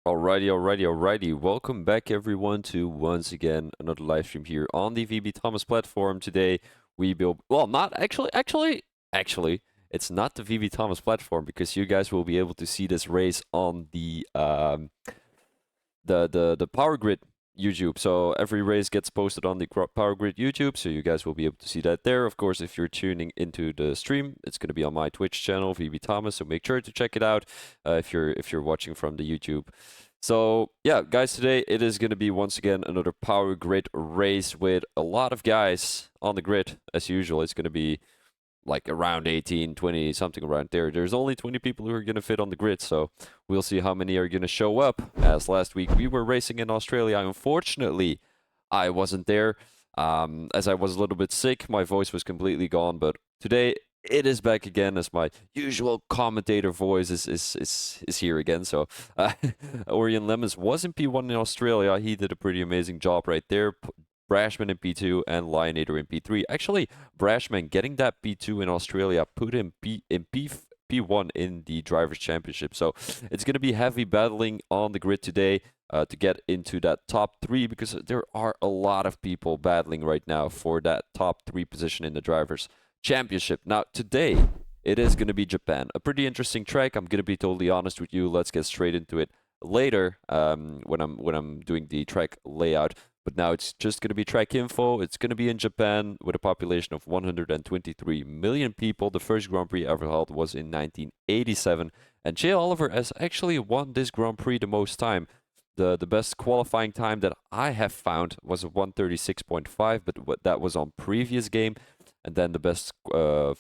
Alrighty. Welcome back, everyone, to once again another live stream here on the VB Thomas platform. Today we build, well, not actually, it's not the VB Thomas platform because you guys will be able to see this race on the Power Grid YouTube. So every race gets posted on the Power Grid YouTube, so you guys will be able to see that there. Of course, if you're tuning into the stream, it's going to be on my Twitch channel, VB Thomas. So make sure to check it out if you're watching from the YouTube. So yeah, guys, today it is going to be once again another Power Grid race with a lot of guys on the grid as usual. It's going to be like around 18, 20, something around there. There's only 20 people who are going to fit on the grid, so we'll see how many are going to show up. As last week we were racing in Australia. Unfortunately, I wasn't there as I was a little bit sick. My voice was completely gone, but today it is back again as my usual commentator voice is here again. So Orion Lemons was in P1 in Australia. He did a pretty amazing job right there. Brashman in P2 and Lionator in P3. Actually, Brashman getting that P2 in Australia put him in P1 in the Drivers' Championship. So it's going to be heavy battling on the grid today to get into that top 3 because there are a lot of people battling right now for that top 3 position in the Drivers' Championship. Now, today, it is going to be Japan. A pretty interesting track. I'm going to be totally honest with you. Let's get straight into it later when I'm doing the track layout. But now it's just going to be track info. It's going to be in Japan with a population of 123 million people. The first Grand Prix ever held was in 1987. And Jay Oliver has actually won this Grand Prix the most time. The best qualifying time that I have found was a 136.5, but that was on previous game. And then the best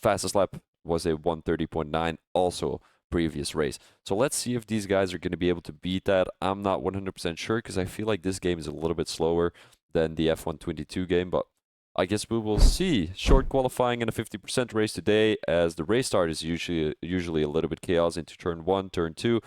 fastest lap was a 130.9, also previous race. So let's see if these guys are going to be able to beat that. I'm not 100% sure because I feel like this game is a little bit slower than the F122 game, but I guess we will see. Short qualifying and a 50% race today as the race start is usually a little bit chaos into turn 1, turn 2.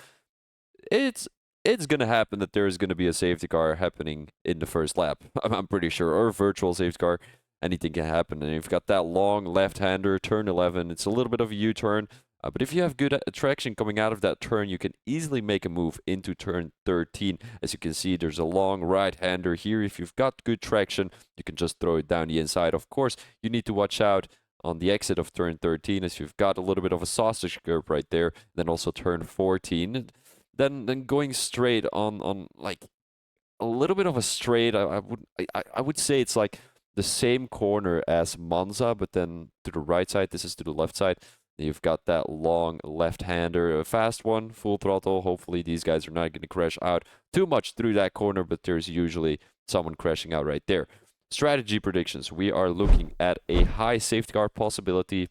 It's going to happen that there is going to be a safety car happening in the first lap. I'm pretty sure, or a virtual safety car. Anything can happen. And you've got that long left-hander, turn 11. It's a little bit of a U-turn. But if you have good traction coming out of that turn, you can easily make a move into turn 13. As you can see, there's a long right-hander here. If you've got good traction, you can just throw it down the inside. Of course, you need to watch out on the exit of turn 13 as you've got a little bit of a sausage curve right there. Then also turn 14. Then going straight on like a little bit of a straight, I would say it's like the same corner as Monza, but then to the right side, this is to the left side. You've got that long left-hander, a fast one, full throttle. Hopefully these guys are not going to crash out too much through that corner, but there's usually someone crashing out right there. Strategy predictions. We are looking at a high safety car possibility.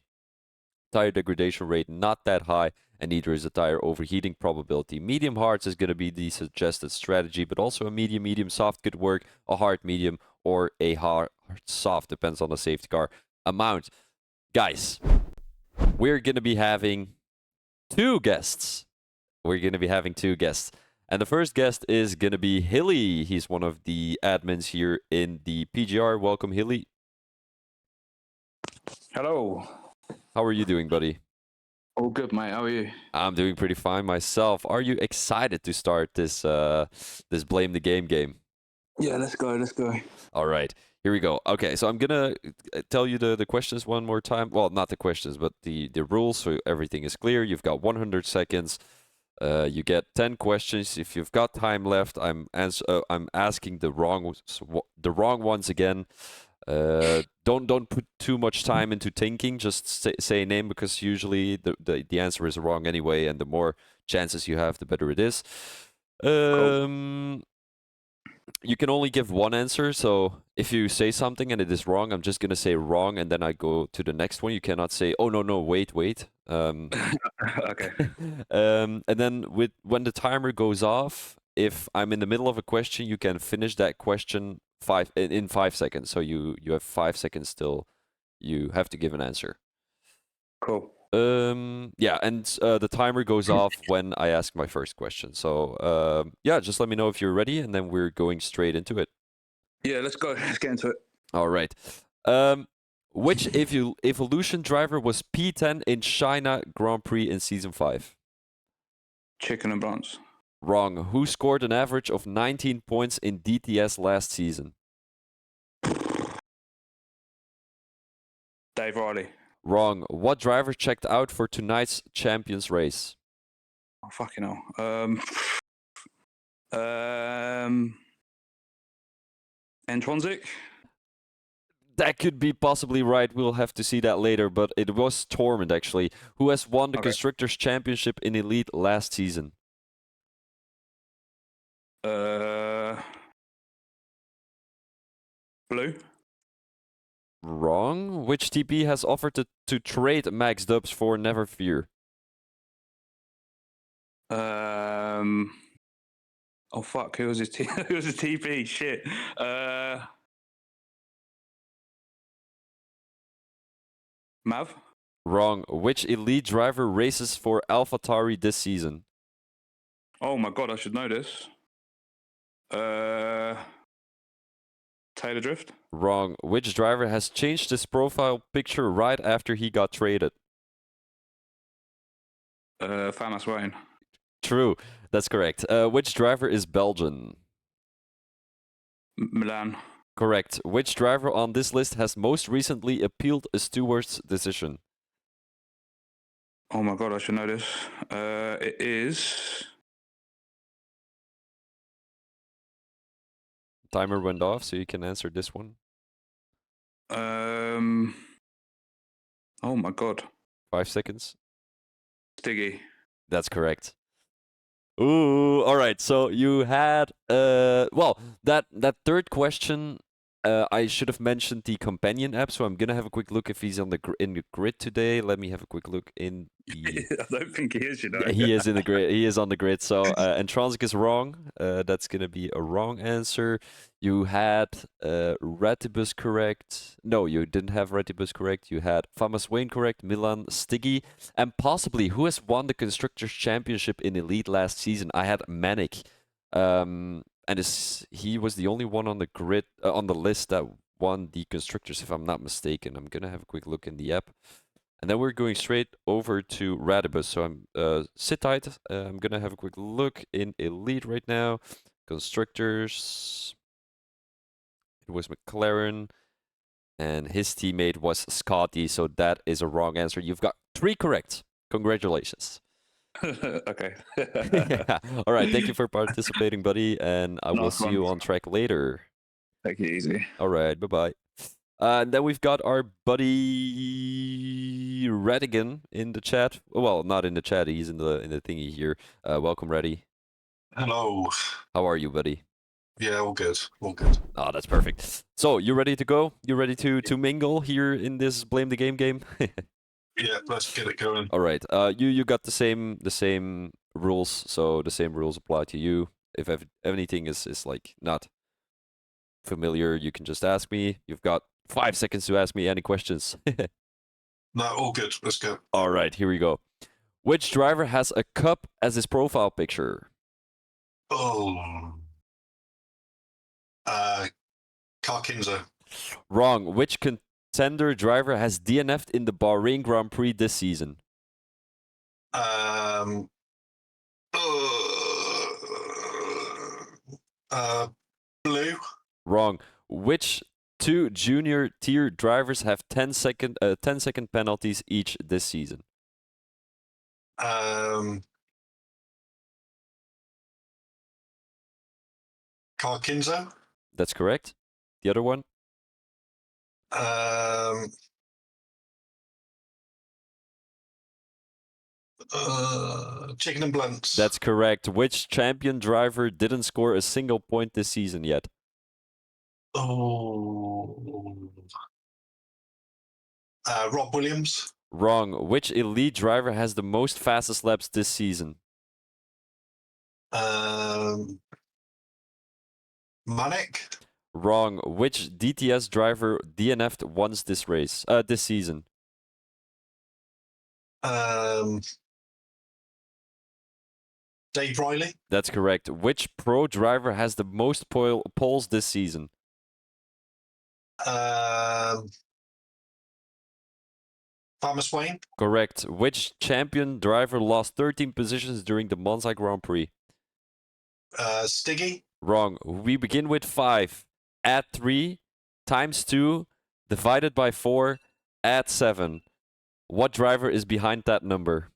Tire degradation rate not that high, and neither is the tire overheating probability. Medium hards is going to be the suggested strategy, but also a medium soft could work, a hard medium, or a hard soft, depends on the safety car amount. Guys, we're going to be having two guests. And the first guest is going to be Hilly. He's one of the admins here in the PGR. Welcome, Hilly. Hello. How are you doing, buddy? All good, mate. How are you? I'm doing pretty fine myself. Are you excited to start this this Blame the Game? Yeah, let's go. All right. Here we go. Okay, so I'm gonna tell you the questions one more time. Well, not the questions, but the rules, so everything is clear. You've got 100 seconds. You get 10 questions. If you've got time left, I'm asking the wrong ones again. Don't put too much time into thinking. Just say a name because usually the answer is wrong anyway, and the more chances you have, the better it is. Cool. You can only give one answer, so if you say something and it is wrong, I'm just gonna say wrong, and then I go to the next one. You cannot say, oh no, wait. Okay. And then when the timer goes off, if I'm in the middle of a question, you can finish that question in 5 seconds. So you have 5 seconds till you have to give an answer. Cool. Yeah, and the timer goes off when I ask my first question. So yeah, just let me know if you're ready, and then we're going straight into it. Yeah, let's go. Let's get into it. All right. Which Evolution driver was P10 in China Grand Prix in Season 5? Chicken and bronze. Wrong. Who scored an average of 19 points in DTS last season? Dave Riley. Wrong. What driver checked out for tonight's champions race? Oh, fucking hell. Entronsic? That could be possibly right. We'll have to see that later, but it was Tormund, actually, who has won the Okay. Constructors' Championship in Elite last season. Blue? Wrong. Which TP has offered to trade Max Dubs for Never Fear? Oh fuck, who was his who was his TP? Shit. Mav? Wrong. Which elite driver races for AlphaTauri this season? Oh my god, I should know this. Taylor Drift? Wrong. Which driver has changed his profile picture right after he got traded? Famas Wayne. True. That's correct. Which driver is Belgian? Milan. Correct. Which driver on this list has most recently appealed a steward's decision? Oh my god, I should know this. It is. Timer went off, so you can answer this one. Oh my god. 5 seconds. Stiggy. That's correct. Ooh, all right. So you had well, that third question, I should have mentioned the companion app. So I'm gonna have a quick look if he's on the in the grid today. Let me have a quick look in the. I don't think he is, you know. Yeah, he is in the grid. He is on the grid. So Entronsic is wrong. That's gonna be a wrong answer. You had Ratibus correct. No, you didn't have Ratibus correct. You had Famas Wayne correct. Milan Stiggy, and possibly who has won the Constructors' Championship in Elite last season? I had Manic, and he was the only one on the grid on the list that won the Constructors, if I'm not mistaken. I'm gonna have a quick look in the app. And then we're going straight over to Radibus. So I'm sit tight. I'm gonna have a quick look in Elite right now. Constructors. It was McLaren, and his teammate was Scotty. So that is a wrong answer. You've got 3 correct. Congratulations. Okay. Yeah. All right. Thank you for participating, buddy. And I will Nice see you one. on track later. Take it easy. All right. Bye bye. And then we've got our buddy Radigan in the chat. Well, not in the chat. He's in the thingy here. Welcome, Reddy. Hello. How are you, buddy? Yeah, all good. All good. Oh, that's perfect. So, you ready to go? You ready to mingle here in this Blame the Game game? Yeah, let's get it going. All right. You got the same rules, so the same rules apply to you. If anything is like not familiar, you can just ask me. You've got 5 seconds to ask me any questions. No, all good. Let's go. All right, here we go. Which driver has a cup as his profile picture? Oh. Carkinzo. Wrong. Which contender driver has DNF'd in the Bahrain Grand Prix this season? Blue. Wrong. Which 2 junior tier drivers have 10 second penalties each this season? Carkinzo. That's correct. The other one? Chicken and Blunts. That's correct. Which champion driver didn't score a single point this season yet? Oh. Rob Williams. Wrong. Which elite driver has the most fastest laps this season? Manic. Wrong. Which DTS driver DNF'd once this race? This season. Dave Riley. That's correct. Which pro driver has the most poles this season? Thomas Wayne. Correct. Which champion driver lost 13 positions during the Monza Grand Prix? Stiggy. Wrong. We begin with 5. Add 3 times 2 divided by 4. Add 7. What driver is behind that number?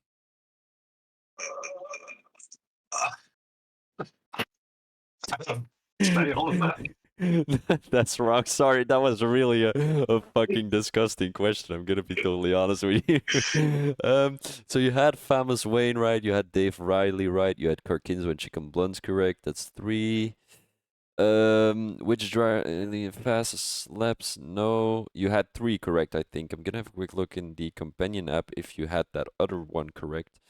Stay on that. That's wrong. Sorry, that was really a fucking disgusting question. I'm gonna be totally honest with you. So you had Famous Wayne right, you had Dave Riley right, you had Kirk Kinsman and Chicken Blunts correct. That's 3. Which driver the fastest laps? No, you had 3 correct. I think I'm gonna have a quick look in the companion app if you had that other one correct,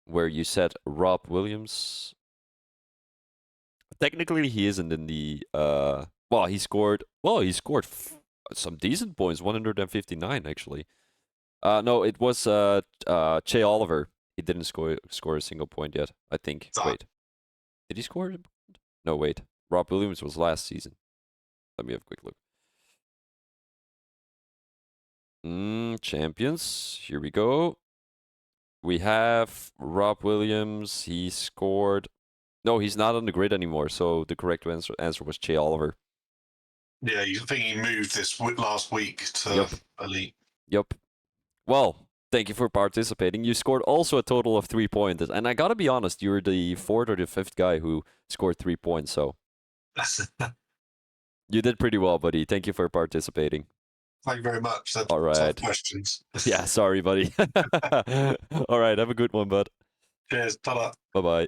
where you said Rob Williams. Technically, he isn't in the well, he scored some decent points, 159 actually. No, it was Che Oliver. He didn't score a single point yet, I think. That- Wait. Did he score? No, wait. Rob Williams was last season. Let me have a quick look. Champions. Here we go. We have Rob Williams. He scored. No, he's not on the grid anymore. So the correct answer was Che Oliver. Yeah, you think he moved this last week to Yep. Elite. Yep. Well, thank you for participating. You scored also a total of 3 points. And I gotta be honest, you were the 4th or the 5th guy who scored 3 points. So you did pretty well, buddy. Thank you for participating. Thank you very much. That's All right. tough questions. Yeah, sorry, buddy. All right, have a good one, bud. Cheers. Ta-da. Bye-bye.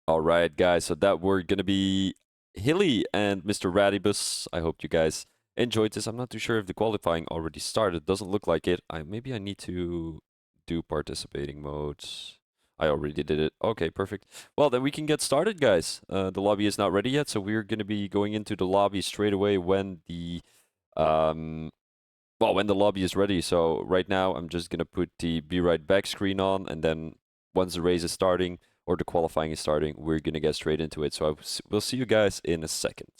All right, guys. So that were going to be Hilly and Mr. Radibus. I hope you guys enjoyed this. I'm not too sure if the qualifying already started. Doesn't look like it. Maybe I need to do participating modes. I already did it. Okay, perfect. Well, then we can get started, guys. The lobby is not ready yet, so we're going to be going into the lobby straight away when the when the lobby is ready. So right now, I'm just going to put the Be Right Back screen on, and then once the race is starting or the qualifying is starting, we're going to get straight into it. So we'll see you guys in a second.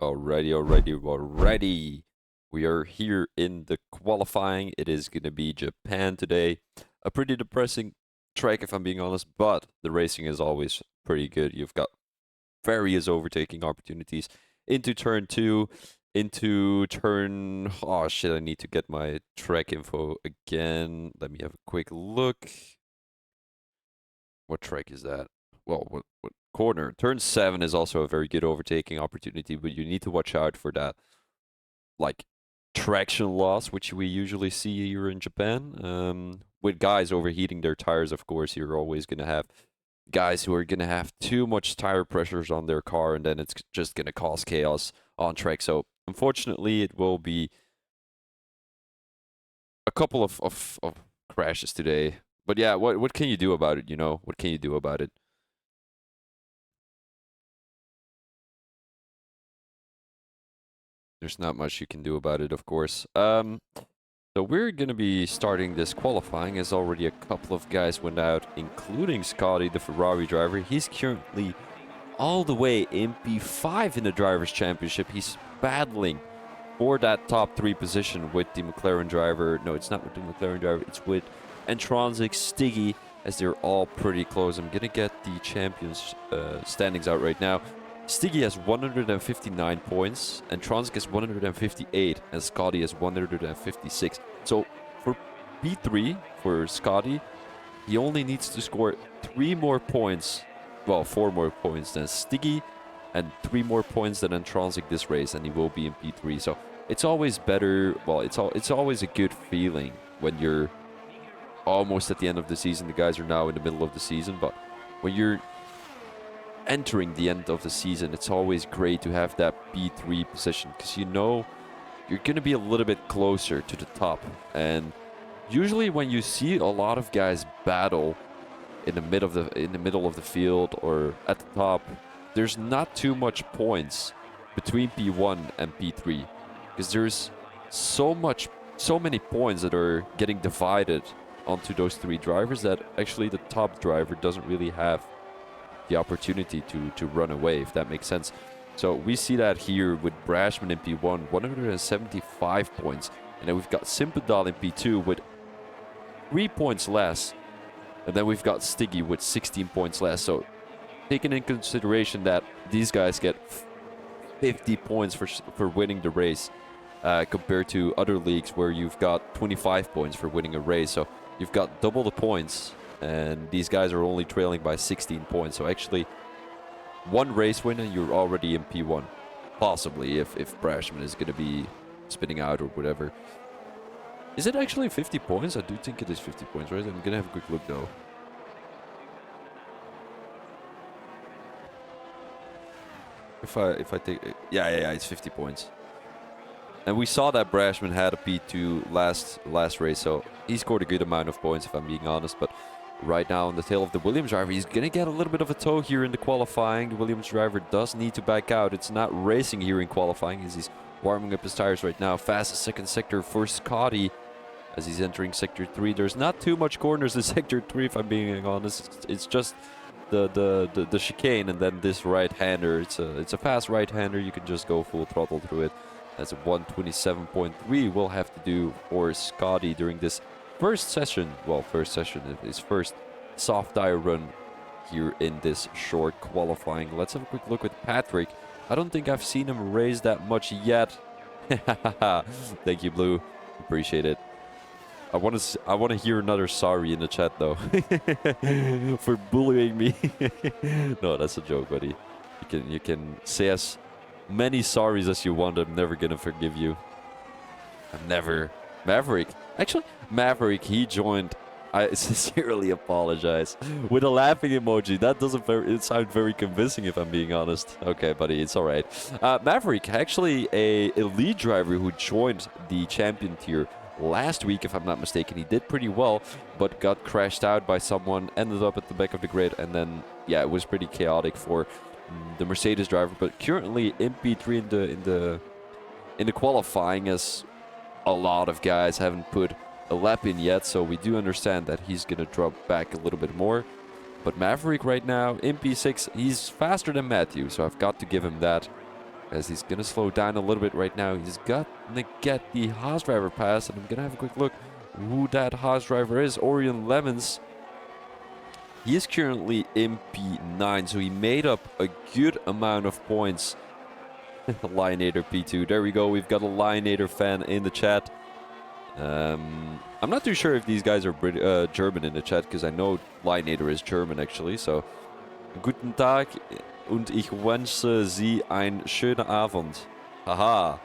Alrighty. We are here in the qualifying. It is going to be Japan today. A pretty depressing track, if I'm being honest, but the racing is always pretty good. You've got various overtaking opportunities into turn 2, into turn... Oh, shit, I need to get my track info again. Let me have a quick look. What track is that? Well, what corner? Turn 7 is also a very good overtaking opportunity, but you need to watch out for that, like, traction loss, which we usually see here in Japan. With guys overheating their tires, of course, you're always going to have guys who are going to have too much tire pressures on their car, and then it's just going to cause chaos on track. So, unfortunately, it will be a couple of crashes today. But yeah, what can you do about it, you know? What can you do about it? There's not much you can do about it, of course. So we're going to be starting this qualifying as already a couple of guys went out, including Scotty, the Ferrari driver. He's currently all the way in P5 in the Drivers' Championship. He's battling for that top 3 position with the McLaren driver. No, it's not with the McLaren driver. It's with Entronsic, Stiggy, as they're all pretty close. I'm going to get the champions standings out right now. Stiggy has 159 points, and Entronsic has 158, and Scotty has 156. So for P3, for Scotty, he only needs to score 3 more points, well, 4 more points than Stiggy, and 3 more points than Entronsic this race, and he will be in P3. So it's always better, well, it's always a good feeling when you're almost at the end of the season. The guys are now in the middle of the season, but when you're entering the end of the season, it's always great to have that B3 position, because you know you're going to be a little bit closer to the top. And usually when you see a lot of guys battle in the middle of the field or at the top, there's not too much points between P1 and P3, because there's so many points that are getting divided onto those 3 drivers that actually the top driver doesn't really have the opportunity to run away, if that makes sense. So we see that here with Brashman in P1, 175 points. And then we've got Simpadal in P2 with 3 points less. And then we've got Stiggy with 16 points less. So taking in consideration that these guys get 50 points for winning the race, compared to other leagues where you've got 25 points for winning a race. So you've got double the points, and these guys are only trailing by 16 points. So actually, 1 race win and you're already in P1. Possibly, if Brashman is going to be spinning out or whatever. Is it actually 50 points? I do think it is 50 points, right? I'm going to have a quick look, though. If I take... Yeah, it's 50 points. And we saw that Brashman had a P2 last race, so he scored a good amount of points, if I'm being honest. But right now on the tail of the Williams driver, he's going to get a little bit of a tow here in the qualifying. The Williams driver does need to back out. It's not racing here in qualifying, as he's warming up his tires right now. Fastest second sector for Scotty as he's entering Sector 3. There's not too much corners in Sector 3, if I'm being honest. It's just the chicane and then this right-hander. It's a fast right-hander. You can just go full throttle through it. That's a 127.3 we'll have to do for Scotty during this first session, his first soft tire run here in this short qualifying. Let's have a quick look with Patrick. I don't think I've seen him race that much yet. Thank you, Blue. Appreciate it. I want to hear another sorry in the chat though for bullying me. No, that's a joke, buddy. You can say as many sorries as you want. I'm never gonna forgive you. I'm never. Maverick. Actually, Maverick, he joined. I sincerely apologize. With a laughing emoji. That doesn't sound very convincing, if I'm being honest. Okay, buddy, it's alright. Maverick, actually a elite driver who joined the champion tier last week, if I'm not mistaken. He did pretty well, but got crashed out by someone, ended up at the back of the grid, and then, yeah, it was pretty chaotic for the Mercedes driver. But currently in P3 in the qualifying, as a lot of guys haven't put a lap in yet, so we do understand that he's gonna drop back a little bit more. But Maverick right now in P6, he's faster than Matthew, so I've got to give him that, as he's gonna slow down a little bit right now. He's got to get the Haas driver pass, and I'm gonna have a quick look who that Haas driver is. Orion Lemons. He is currently in P9, so he made up a good amount of points. Lionator P2. There we go. We've got a Lionator fan in the chat. I'm not too sure if these guys are German in the chat, because I know Lionator is German actually. So, guten Tag und ich wünsche Sie einen schönen Abend. Haha.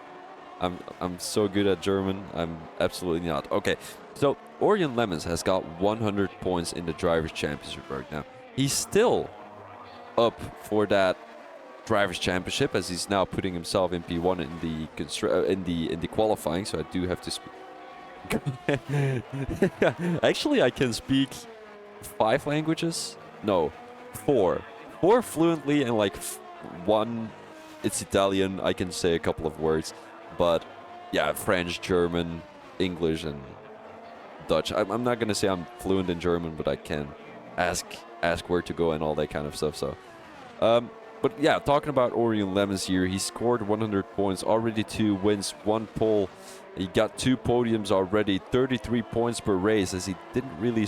I'm so good at German. I'm absolutely not. Okay. So Orion Lemons has got 100 points in the Drivers' Championship right now. He's still up for that Drivers' Championship, as he's now putting himself in P1 in the qualifying. So I do have to speak. Actually, I can speak 5 languages. No, 4 fluently, and like 1 it's Italian. I can say a couple of words, but yeah, French, German, English and Dutch. I'm not gonna say I'm fluent in German, but I can ask where to go and all that kind of stuff. So, but yeah, talking about Orion Lemons here, he scored 100 points, already 2 wins, 1 pole. He got 2 podiums already, 33 points per race, as he didn't really,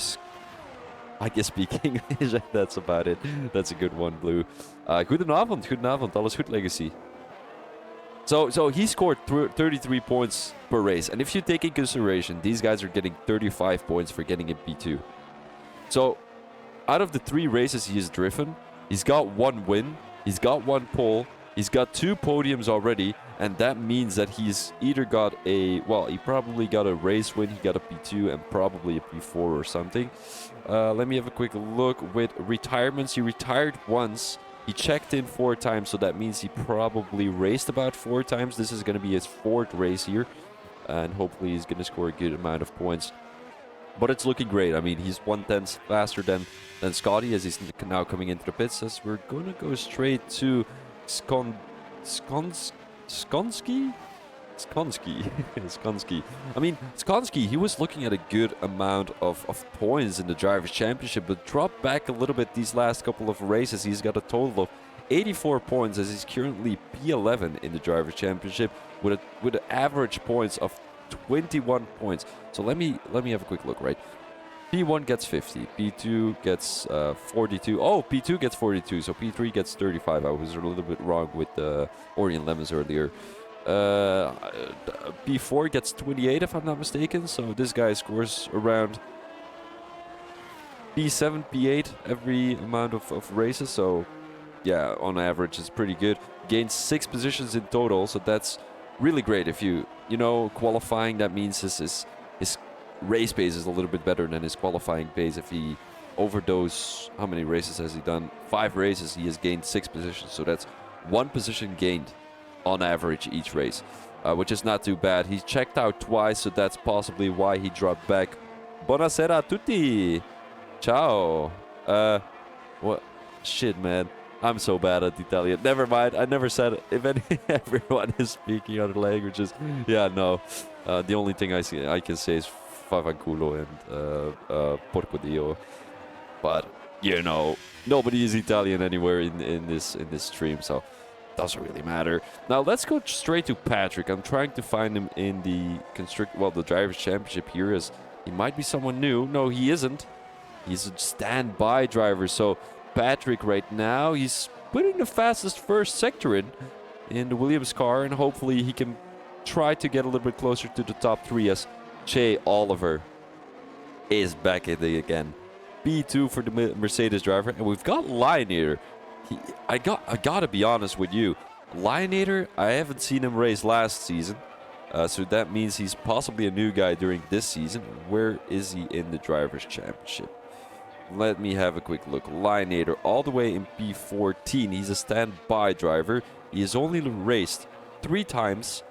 I guess, speak English. That's about it. That's a good one, Blue. Goedenavond, alles goed, Legacy. So he scored 33 points per race. And if you take in consideration, these guys are getting 35 points for getting a P2. So out of the 3 races he has driven, he's got 1 win, he's got 1 pole, he's got 2 podiums already, and that means that he's either got he probably got a race win, he got a P2, and probably a P4 or something. Let me have a quick look with retirements. He retired once. He checked in 4 times, so that means he probably raced about 4 times. This is going to be his 4th race here, and hopefully he's going to score a good amount of points. But it's looking great. I mean, he's 1/10 faster than Scotty, as he's now coming into the pits. As we're going to go straight to Skonski. Skonski. I mean, Skonski, he was looking at a good amount of points in the Drivers' Championship, but dropped back a little bit these last couple of races. He's got a total of 84 points, as he's currently P11 in the Drivers' Championship with an average points of 21 points. So let me have a quick look, right? P1 gets 50, P2 gets 42. Oh, P2 gets 42, so P3 gets 35. I was a little bit wrong with Orion Lemons earlier. P4 gets 28, if I'm not mistaken. So this guy scores around P7, P8 every amount of races. So yeah, on average, it's pretty good. Gains 6 positions in total, so that's really great. If you know, qualifying, that means his race pace is a little bit better than his qualifying pace. If he over those, how many races has he done? 5 races, he has gained 6 positions. So that's 1 position gained on average each race, which is not too bad. He's checked out twice, so that's possibly why he dropped back. Buonasera a tutti. Ciao. What? Shit, man. I'm so bad at Italian. Never mind. I never said it. If everyone is speaking other languages, yeah, no. The only thing I can say is Favanculo and Porco Dio. But you know, nobody is Italian anywhere in this stream, so doesn't really matter. Now let's go straight to Patrick. I'm trying to find him in the the Drivers' Championship here, as he might be someone new. No, he isn't. He's a standby driver. So Patrick right now, he's putting the fastest first sector in the Williams car, and hopefully he can try to get a little bit closer to the top 3, as Che Oliver is back in it again. P2 for the Mercedes driver, and we've got Lionator. I gotta be honest with you, Lionator, I haven't seen him race last season, so that means he's possibly a new guy during this season. Where is he in the Drivers' Championship? Let me have a quick look. Lionator all the way in P14. He's a standby driver. He has only raced 3 times,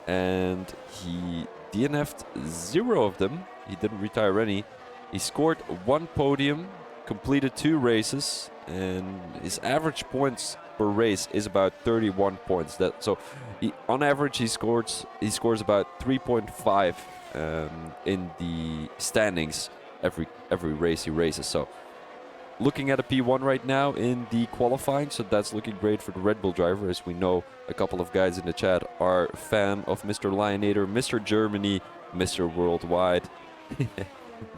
and he DNF'd 0 of them. He didn't retire any. He scored 1 podium, completed 2 races, and his average points per race is about 31 points. On average, he scores about 3.5 in the standings every race he races. So looking at a P1 right now in the qualifying, so that's looking great for the Red Bull driver. As we know, a couple of guys in the chat are a fan of Mr. Lionator, Mr. Germany, Mr. Worldwide.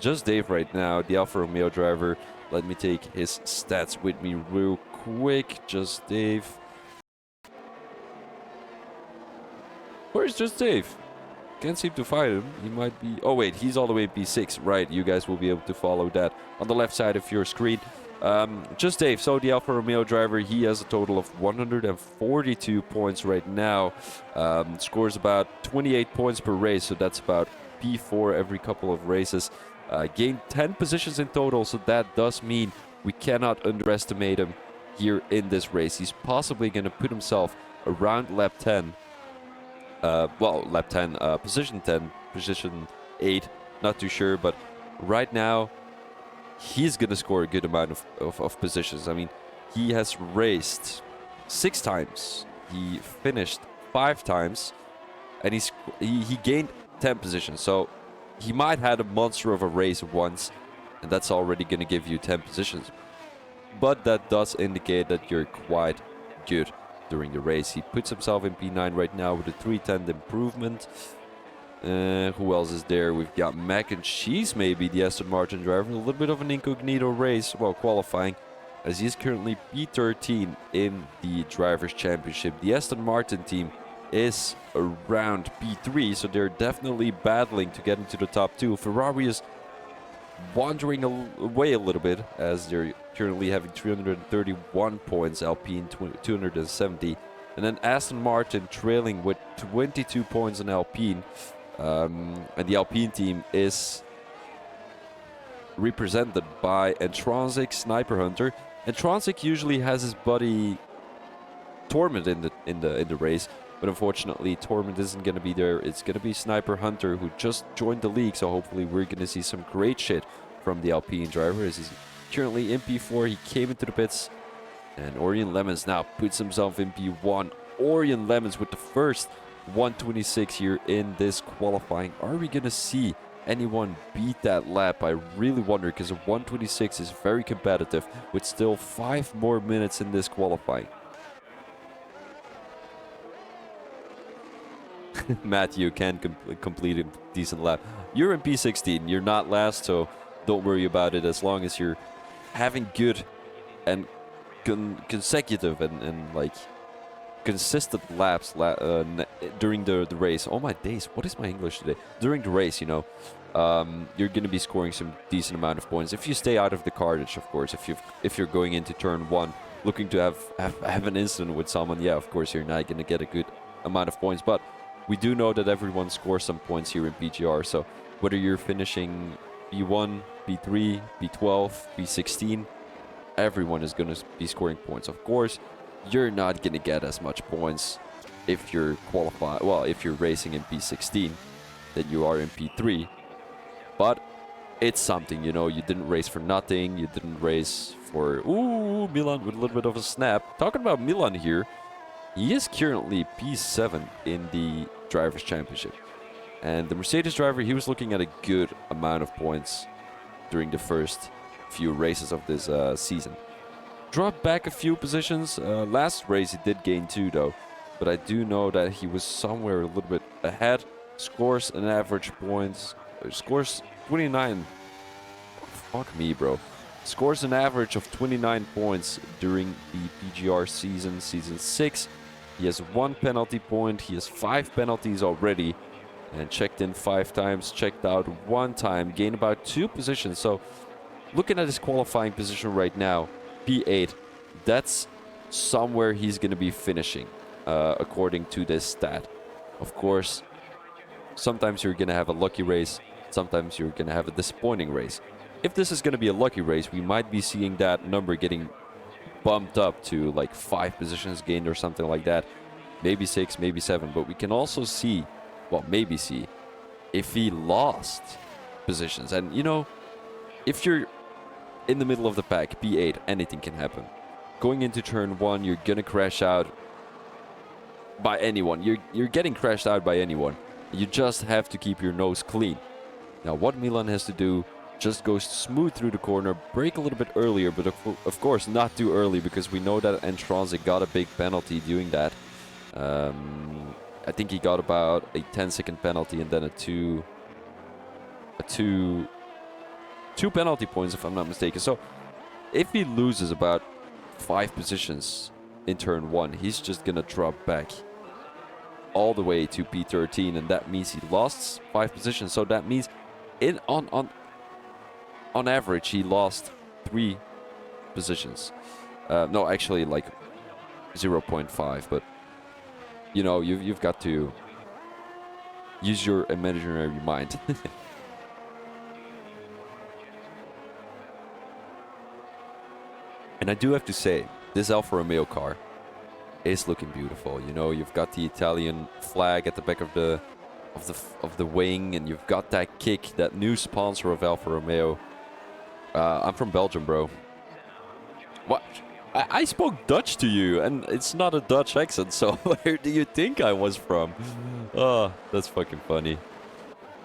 Just Dave right now, the Alfa Romeo driver. Let me take his stats with me real quick. Just Dave. Where's Just Dave? Can't seem to find him. He might be... Oh, wait. He's all the way in P6. Right. You guys will be able to follow that on the left side of your screen. Just Dave. So the Alfa Romeo driver, he has a total of 142 points right now. Scores about 28 points per race. So that's about P4 every couple of races. Gained 10 positions in total. So that does mean we cannot underestimate him here in this race. He's possibly going to put himself around lap 10. Lap 10, position 10, position 8, not too sure, but right now he's going to score a good amount of positions. I mean, he has raced 6 times, he finished 5 times, and he gained 10 positions. So he might had a monster of a race once, and that's already going to give you 10 positions. But that does indicate that you're quite good during the race. He puts himself in P9 right now with a 310 improvement. Who else is there? We've got Mac and Cheese, maybe the Aston Martin driver. A little bit of an incognito race, well, qualifying, as he's currently P13 in the Drivers' Championship. The Aston Martin team is around P3, so they're definitely battling to get into the top 2. Ferrari is wandering away a little bit, as they're currently having 331 points, Alpine 270, and then Aston Martin trailing with 22 points on Alpine. And the Alpine team is represented by Intronsic, Sniper Hunter. Intronsic usually has his buddy Torment in the race, but unfortunately Torment isn't going to be there. It's going to be Sniper Hunter, who just joined the league, so hopefully we're going to see some great shit from the Alpine driver, as he's currently in P4. He came into the pits, and Orion Lemons now puts himself in P1. Orion Lemons with the first 126 here in this qualifying. Are we going to see anyone beat that lap? I really wonder, because a 126 is very competitive with still 5 more minutes in this qualifying. Matthew can complete a decent lap. You're in P16. You're not last, so don't worry about it, as long as you're having good and consecutive and like consistent laps during the race. Oh my days, what is my English today? During the race, you know, you're going to be scoring some decent amount of points. If you stay out of the cartage, of course. If you're going into turn 1 looking to have an incident with someone, yeah, of course you're not going to get a good amount of points. But we do know that everyone scores some points here in PGR. So whether you're finishing B1, B3, B12, B16, everyone is going to be scoring points. Of course, you're not going to get as much points if you're if you're racing in P16 than you are in P3. But it's something, you know. You didn't race for nothing. You didn't race for... Ooh, Milan with a little bit of a snap. Talking about Milan here, he is currently P7 in the Drivers' Championship. And the Mercedes driver, he was looking at a good amount of points during the first few races of this season. Dropped back a few positions. Last race he did gain 2 though. But I do know that he was somewhere a little bit ahead. Scores an average points. Scores 29. Fuck me, bro. Scores an average of 29 points during the PGR season 6. He has 1 penalty point. He has 5 penalties already. And checked in 5 times. Checked out 1 time. Gained about 2 positions. So looking at his qualifying position right now, P8, that's somewhere he's going to be finishing, according to this stat. Of course, sometimes you're going to have a lucky race, sometimes you're going to have a disappointing race. If this is going to be a lucky race, we might be seeing that number getting bumped up to like 5 positions gained or something like that. Maybe 6, maybe 7, but we can also see, well, maybe see, if he lost positions. And, you know, if you're in the middle of the pack, P8, anything can happen. Going into turn 1, you're gonna crash out by anyone. You're getting crashed out by anyone. You just have to keep your nose clean. Now, what Milan has to do, just go smooth through the corner, brake a little bit earlier, but of course not too early, because we know that Intronsic got a big penalty doing that. I think he got about a 10-second penalty and then a two penalty points, if I'm not mistaken. So if he loses about 5 positions in turn 1, he's just gonna drop back all the way to P13, and that means he lost 5 positions. So that means on average he lost 3 positions. No, actually like 0.5, but you know, you've got to use your imaginary mind. And I do have to say, this Alfa Romeo car is looking beautiful. You know, you've got the Italian flag at the back of the wing, and you've got that kick, that new sponsor of Alfa Romeo. I'm from Belgium, bro. What? I spoke Dutch to you, and it's not a Dutch accent, so where do you think I was from? Oh, that's fucking funny.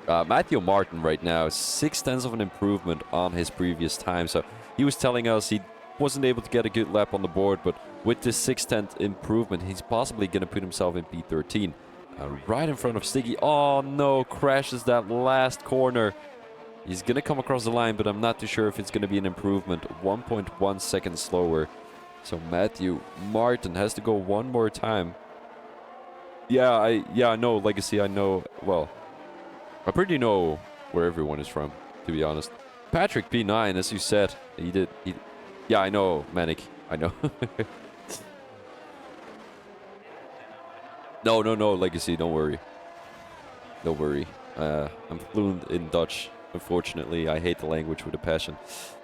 Matthew Martin right now, 6/10 of an improvement on his previous time. So he was telling us he wasn't able to get a good lap on the board, but with this 6/10 improvement, he's possibly going to put himself in P13. Right in front of Stiggy. Oh no, crashes that last corner. He's going to come across the line, but I'm not too sure if it's going to be an improvement. 1.1 seconds slower. So Matthew Martin has to go one more time. Yeah, I know Legacy. I know, well, I pretty know where everyone is from, to be honest. Patrick P9, as you said, yeah, I know, Manic. I know. No, Legacy, don't worry. Don't worry. I'm fluent in Dutch. Unfortunately, I hate the language with a passion.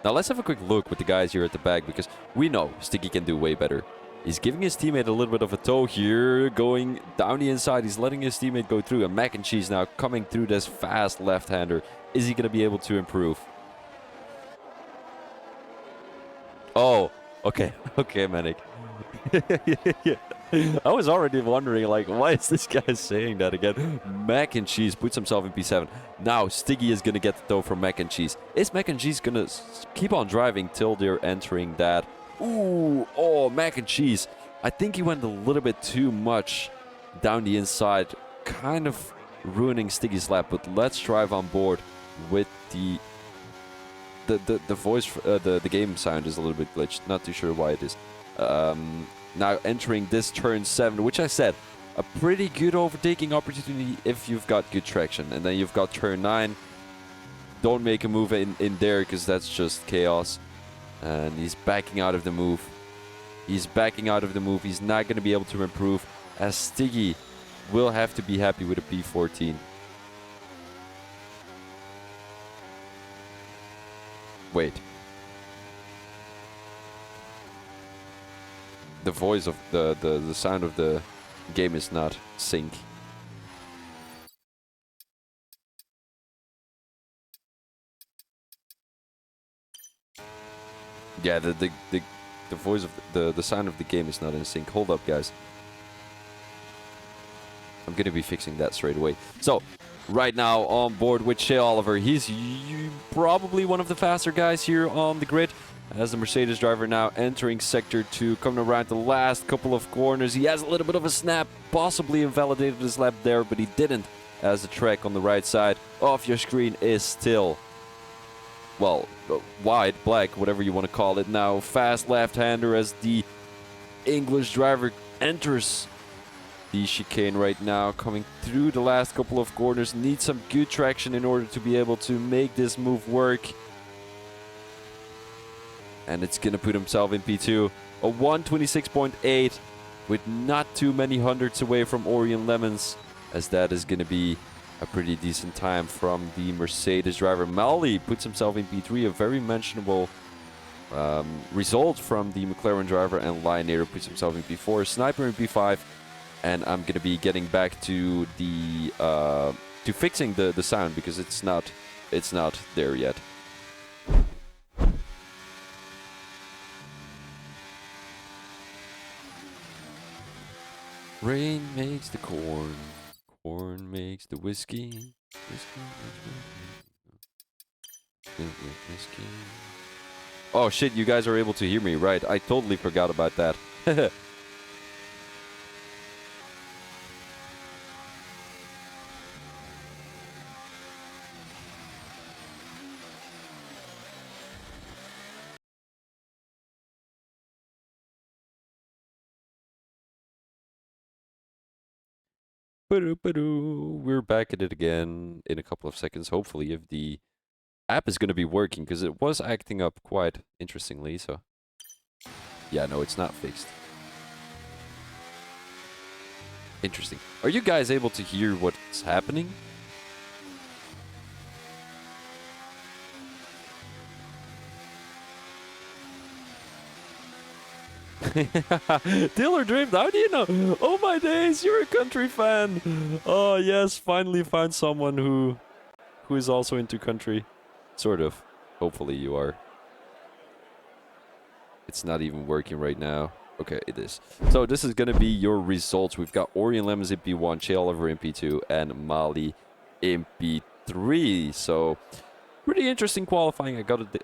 Now let's have a quick look with the guys here at the back, because we know Sticky can do way better. He's giving his teammate a little bit of a tow here, going down the inside. He's letting his teammate go through. And Mac and Cheese now coming through this fast left-hander. Is he going to be able to improve? Oh, okay. Okay, Manic. Yeah. I was already wondering, like, why is this guy saying that again? Mac and Cheese puts himself in P7. Now, Stiggy is going to get the tow from Mac and Cheese. Is Mac and Cheese going to keep on driving till they're entering that? Ooh, oh, Mac and Cheese. I think he went a little bit too much down the inside, kind of ruining Stiggy's lap. But let's drive on board with the voice, the game sound is a little bit glitched. Not too sure why it is. Now entering this turn 7, which I said, a pretty good overtaking opportunity if you've got good traction. And then you've got turn 9. Don't make a move in there, because that's just chaos. And he's backing out of the move. He's backing out of the move. He's not going to be able to improve, as Stiggy will have to be happy with a P14. Wait. The voice of the sound of the game is not sync. Yeah, the voice of the sound of the game is not in sync. Hold up, guys. I'm gonna be fixing that straight away. So, right now on board with Shea Oliver, he's probably one of the faster guys here on the grid. As the Mercedes driver now entering Sector 2, coming around the last couple of corners. He has a little bit of a snap, possibly invalidated his lap there, but he didn't, as the track on the right side of your screen is still, well, white, black, whatever you want to call it now. Fast left-hander as the English driver enters the chicane right now, coming through the last couple of corners. Needs some good traction in order to be able to make this move work. And it's going to put himself in P2. A 1:26.8 with not too many hundreds away from Orion Lemons, as that is going to be a pretty decent time from the Mercedes driver. Mali puts himself in P3, a very mentionable result from the McLaren driver, and Lionator puts himself in P4, Sniper in P5, and I'm going to be getting back to the to fixing the sound, because it's not there yet. Rain makes the corn, corn makes the whiskey, whiskey. Oh shit, you guys are able to hear me, right? I totally forgot about that. We're back at it again in a couple of seconds, hopefully, if the app is going to be working, because it was acting up quite interestingly. So yeah, no, it's not fixed. Interesting. Are you guys able to hear what's happening? Taylor Drift, how do you know? Oh my days, you're a country fan. Oh yes, finally found someone who is also into country. Sort of. Hopefully you are. It's not even working right now. Okay, it is. So this is going to be your results. We've got Orion Lemons in P1, Shea Oliver in P2, and Mali in P3. 3. So pretty interesting qualifying.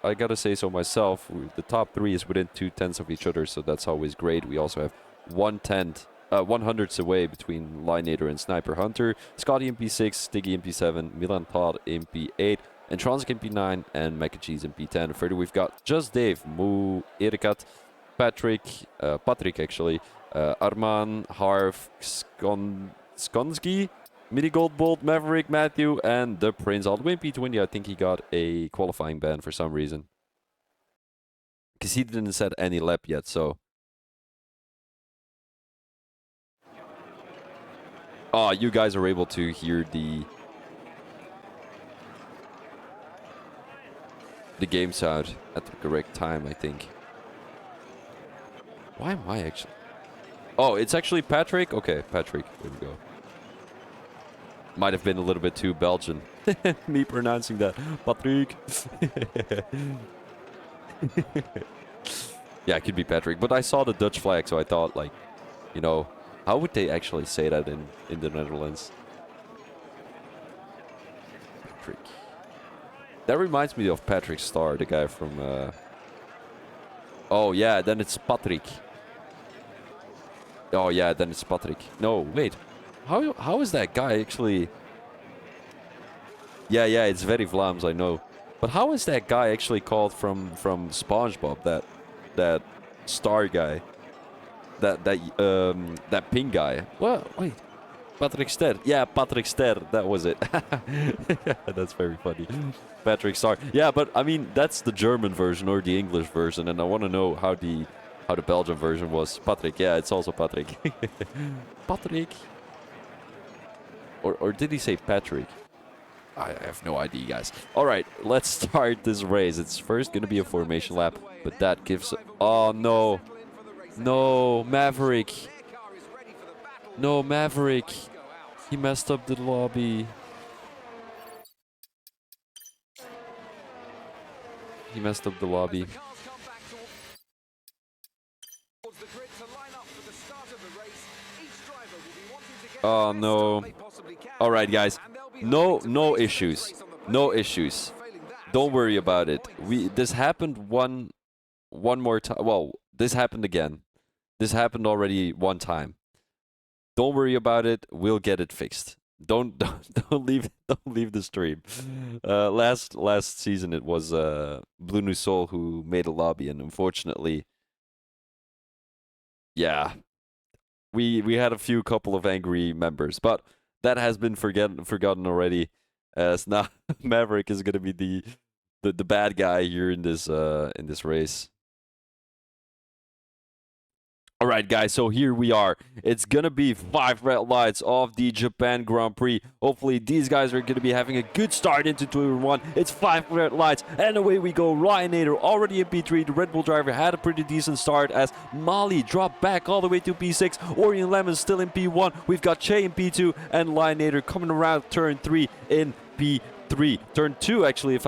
I gotta say so myself. The top 3 is within 2/10 of each other, so that's always great. We also have 1/100ths away between Lineator and Sniper Hunter. Scotty in P6, Stiggy in P7, Milan Todd in P8, and Transic in P9, and Mac and Cheese in P10. Further, we've got Just Dave, Moo, Erikat, Patrick actually, Arman, Harv, Skonsky, Mini Gold Bolt, Maverick, Matthew, and the Prince. All the way in P20, I think he got a qualifying ban for some reason. Because he didn't set any lap yet, so. Oh, you guys are able to hear the game sound at the correct time, I think. Why am I actually? Oh, it's actually Patrick? Okay, Patrick. There we go. Might have been a little bit too Belgian. Me pronouncing that. Patrick. Yeah, it could be Patrick. But I saw the Dutch flag, so I thought, like, you know, how would they actually say that in the Netherlands? Patrick. That reminds me of Patrick Star, the guy from... Oh, yeah, then it's Patrick. Oh, yeah, then it's Patrick. No, wait. How is that guy actually... Yeah, it's very Vlaams, I know. But how is that guy actually called from SpongeBob? That star guy. That pink guy. What? Wait. Patrick Ster. Yeah, Patrick Ster. That was it. That's very funny. Patrick Star. Yeah, but I mean that's the German version or the English version, and I want to know how the Belgian version was. Patrick. Yeah, it's also Patrick. Patrick. Or did he say Patrick? I have no idea, guys. All right, let's start this race. It's first going to be a formation lap, but that gives... Oh, no. No, Maverick. No, Maverick. He messed up the lobby. He messed up the lobby. Oh, no. All right, guys. No issues. No issues. Don't worry about it. This happened one more time. Well, this happened again. This happened already one time. Don't worry about it. We'll get it fixed. Don't leave the stream. Last season it was Blue New Soul who made a lobby, and unfortunately, yeah, we had a couple of angry members, but that has been forgotten already. As now Maverick is gonna be the bad guy here in this race. All right, guys, so here we are. It's going to be 5 red lights of the Japan Grand Prix. Hopefully, these guys are going to be having a good start into 2-1. It's 5 red lights, and away we go. Lion8er already in P3. The Red Bull driver had a pretty decent start as Mali dropped back all the way to P6. Orion Lemon still in P1. We've got Che in P2, and Lion8er coming around turn 3 in P3. Turn 2, actually, if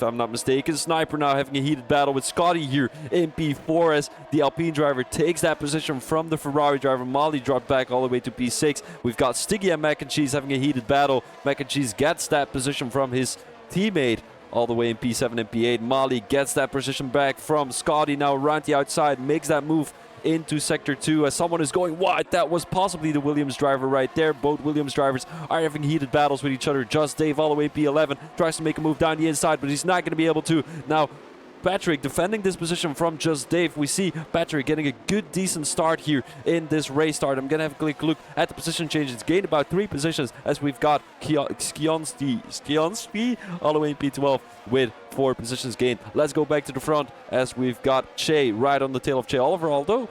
I'm not mistaken. Sniper now having a heated battle with Scotty here in P4 as the Alpine driver takes that position from the Ferrari driver. Mali dropped back all the way to P6. We've got Stiggy and Mac and Cheese having a heated battle. Mac and Cheese gets that position from his teammate all the way in P7 and P8. Mali gets that position back from Scotty now around the outside, makes that move into Sector 2 as someone is going wide. That was possibly the Williams driver right there. Both Williams drivers are having heated battles with each other. Just Dave all the way P11 tries to make a move down the inside, but he's not going to be able to. Now Patrick defending this position from Just Dave. We see Patrick getting a good, decent start here in this race start. I'm going to have a quick look at the position change. It's gained about 3 positions as we've got Skionski all the way in P12 with 4 positions gained. Let's go back to the front as we've got Che right on the tail of Che Oliver, although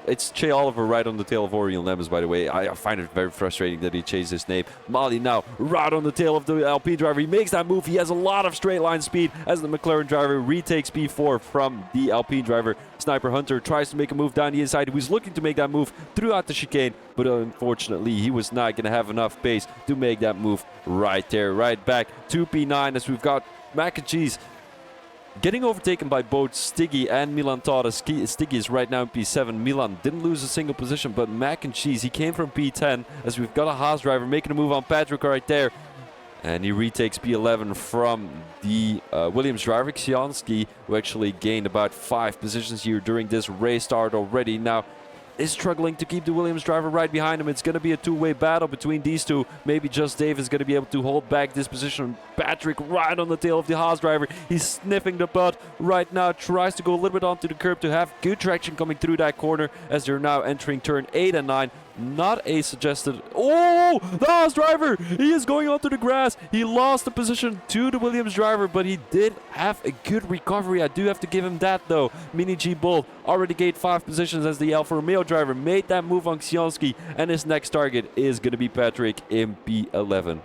it's Che Oliver right on the tail of Orion Lemons, by the way. I find it very frustrating that he changed his name. Mali now right on the tail of the LP driver. He makes that move. He has a lot of straight line speed as the McLaren driver retakes P4 from the Alpine driver. Sniper Hunter tries to make a move down the inside. He was looking to make that move throughout the chicane, but unfortunately he was not going to have enough pace to make that move right there. Right back to P9 as we've got Mac and Cheese getting overtaken by both Stiggy and Milan Todd. Stiggy is right now in P7. Milan didn't lose a single position, but Mac and Cheese, he came from P10 as we've got a Haas driver making a move on Patrick right there. And he retakes P11 from the Williams driver, Ksianski, who actually gained about 5 positions here during this race start already. Now, is struggling to keep the Williams driver right behind him. It's going to be a two-way battle between these two. Maybe just Dave is going to be able to hold back this position. Patrick right on the tail of the Haas driver. He's sniffing the butt right now. Tries to go a little bit onto the curb to have good traction coming through that corner as they're now entering turn 8 and 9. Not a suggested... Oh! The Haas driver! He is going onto the grass. He lost the position to the Williams driver, but he did have a good recovery. I do have to give him that, though. Mini G Bolt already gained 5 positions as the Alfa Romeo driver made that move on Ksianski, and his next target is going to be Patrick in P11.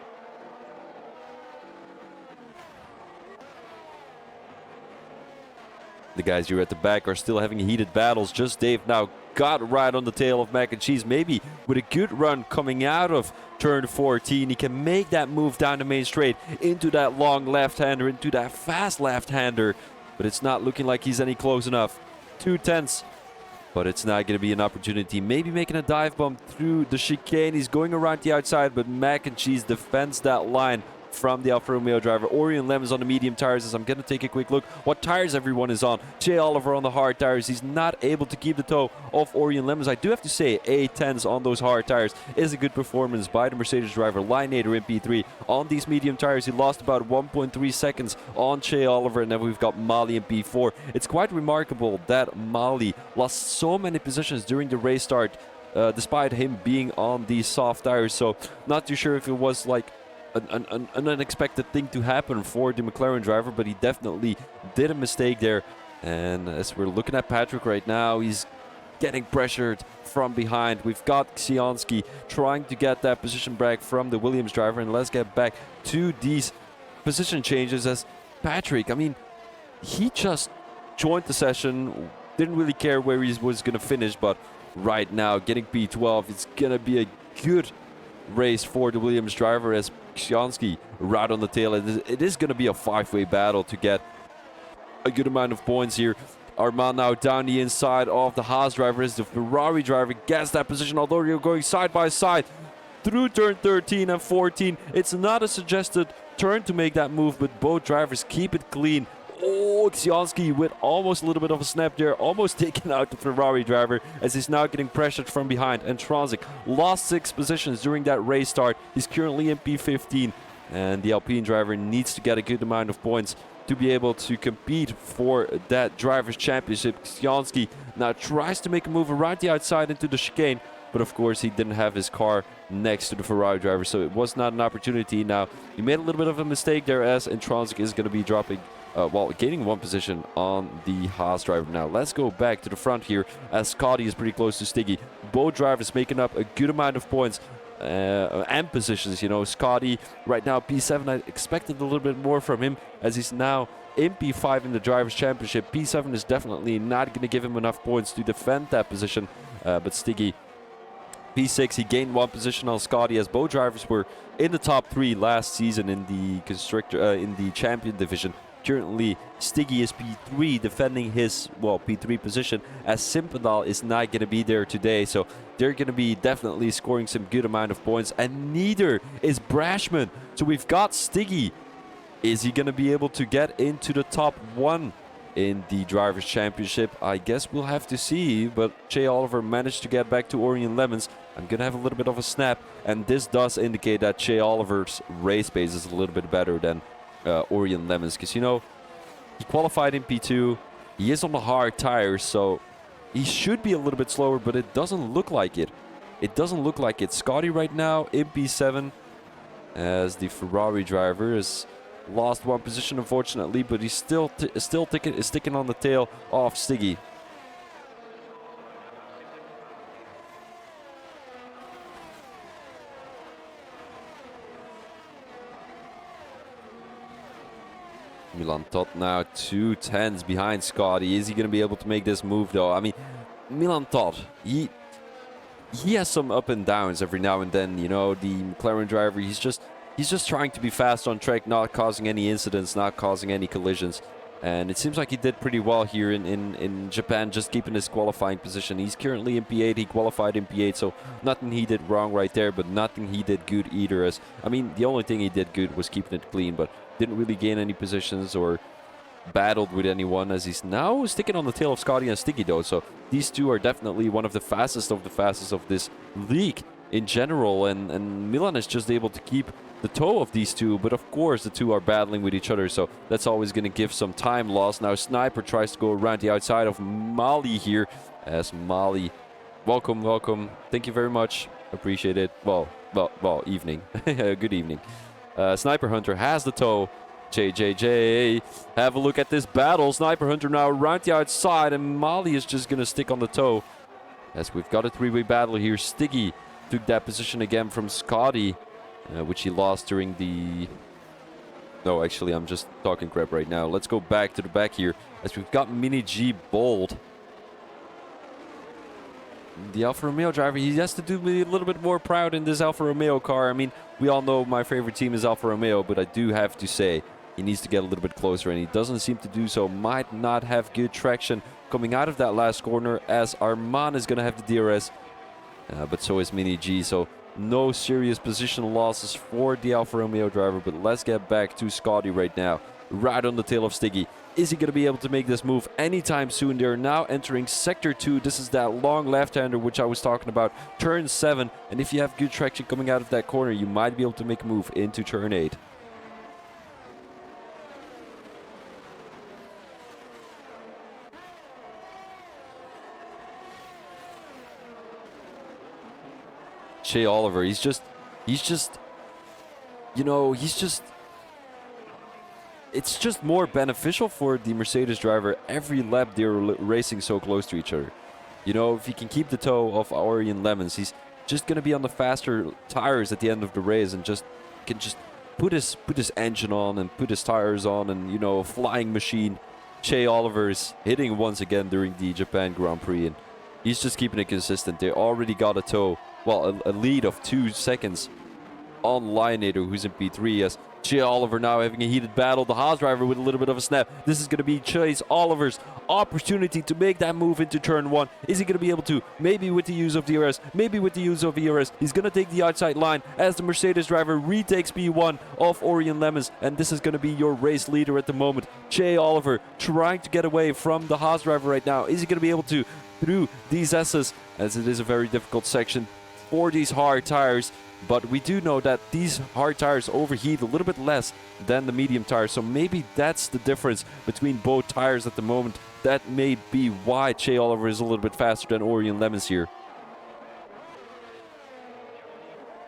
The guys here at the back are still having heated battles. Just Dave now got right on the tail of Mac and Cheese. Maybe with a good run coming out of turn 14, he can make that move down the main straight into that long left-hander, into that fast left-hander. But it's not looking like he's any close enough. 2/10. But it's not going to be an opportunity. Maybe making a dive bomb through the chicane. He's going around the outside, but Mac and Cheese defends that line from the Alfa Romeo driver. Orion Lemons on the medium tires as I'm going to take a quick look what tires everyone is on. Jay Oliver on the hard tires. He's not able to keep the toe of Orion Lemons. I do have to say A10s on those hard tires is a good performance by the Mercedes driver. Lineator in P3 on these medium tires. He lost about 1.3 seconds on Jay Oliver, and then we've got Mali in P4. It's quite remarkable that Mali lost so many positions during the race start despite him being on these soft tires. So not too sure if it was like an unexpected thing to happen for the McLaren driver, but he definitely did a mistake there. And as we're looking at Patrick right now, he's getting pressured from behind. We've got Ksianski trying to get that position back from the Williams driver, and let's get back to these position changes as Patrick, I mean, he just joined the session, didn't really care where he was going to finish, but right now getting P12, it's going to be a good race for the Williams driver as Ksianski right on the tail. It is going to be a 5-way battle to get a good amount of points here. Armand now down the inside of the Haas driver as the Ferrari driver gets that position, although you're going side by side through turn 13 and 14. It's not a suggested turn to make that move, but both drivers keep it clean. Oh, Ksianski with almost a little bit of a snap there, almost taking out the Ferrari driver as he's now getting pressured from behind. And Transic lost 6 positions during that race start. He's currently in P15, and the Alpine driver needs to get a good amount of points to be able to compete for that driver's championship. Ksianski now tries to make a move around the outside into the chicane, but of course he didn't have his car next to the Ferrari driver, so it was not an opportunity. Now, he made a little bit of a mistake there as Intransic is going to be dropping gaining 1 position on the Haas driver. Now let's go back to the front here as Scotty is pretty close to Stiggy. Both drivers making up a good amount of points and positions. You know, Scotty right now P7. I expected a little bit more from him as he's now in P5 in the Drivers' Championship. P7 is definitely not going to give him enough points to defend that position, but Stiggy P6, he gained 1 position on Scotty as both drivers were in the top 3 last season in the in the champion division. Currently, Stiggy is P3, defending his, P3 position, as Simpendal is not going to be there today. So they're going to be definitely scoring some good amount of points, and neither is Brashman. So we've got Stiggy. Is he going to be able to get into the top 1 in the Drivers' Championship? I guess we'll have to see, but Jay Oliver managed to get back to Orion Lemons. I'm going to have a little bit of a snap, and this does indicate that Jay Oliver's race pace is a little bit better than Orion Lemons, because, you know, he qualified in P2. He is on the hard tires, so he should be a little bit slower, but it doesn't look like it. It doesn't look like it. Scotty right now in P7 as the Ferrari driver is lost 1 position, unfortunately, but he's still sticking on the tail of Stiggy. Milan Todt now 2 tenths behind Scotty. Is he going to be able to make this move, though? I mean, Milan Todt, he has some up and downs every now and then. You know, the McLaren driver, he's just trying to be fast on track, not causing any incidents, not causing any collisions. And it seems like he did pretty well here in Japan, just keeping his qualifying position. He's currently in P8. He qualified in P8, so nothing he did wrong right there, but nothing he did good either. As I mean, the only thing he did good was keeping it clean, but didn't really gain any positions or battled with anyone, as he's now sticking on the tail of Scotty and Sticky, though. So these two are definitely one of the fastest of this league in general, and Milan is just able to keep the toe of these two, but of course the two are battling with each other, so that's always going to give some time loss. Now Sniper tries to go around the outside of Mali here, as Mali, welcome, thank you very much, appreciate it. Well, evening, good evening. Sniper Hunter has the toe. JJJ, have a look at this battle. Sniper Hunter now around the outside, and Mali is just going to stick on the toe, as we've got a three-way battle here. Stiggy took that position again from Scotty, which he lost during the... No, actually, I'm just talking crap right now. Let's go back to the back here, as we've got Mini G Bold. The Alfa Romeo driver, he has to do me a little bit more proud in this Alfa Romeo car. I mean, we all know my favorite team is Alfa Romeo, but I do have to say, he needs to get a little bit closer, and he doesn't seem to do so. Might not have good traction coming out of that last corner, as Arman is going to have the DRS, but so is Mini G, so no serious positional losses for the Alfa Romeo driver. But let's get back to Scotty right now, right on the tail of Stiggy. Is he going to be able to make this move anytime soon? They're now entering Sector 2. This is that long left-hander which I was talking about, turn 7. And if you have good traction coming out of that corner, you might be able to make a move into turn 8. Shea Oliver, he's just, you know, it's just more beneficial for the Mercedes driver every lap they're racing so close to each other. You know, if he can keep the toe of Orion Lemons, he's just going to be on the faster tires at the end of the race, and can put his engine on and put his tires on, and, you know, flying machine. Shea Oliver is hitting once again during the Japan Grand Prix, and he's just keeping it consistent. They already got a toe, well, a lead of 2 seconds on Lionator, who's in P3, as Shea Oliver now having a heated battle. The Haas driver with a little bit of a snap. This is going to be Chase Oliver's opportunity to make that move into turn 1. Is he going to be able to? Maybe with the use of DRS, maybe with the use of ERS. He's going to take the outside line as the Mercedes driver retakes P1 of Orion Lemons, and this is going to be your race leader at the moment. Shea Oliver trying to get away from the Haas driver right now. Is he going to be able to through these S's, as it is a very difficult section for these hard tires? But we do know that these hard tires overheat a little bit less than the medium tires, so maybe that's the difference between both tires at the moment. That may be why Shea Oliver is a little bit faster than Orion Lemons here.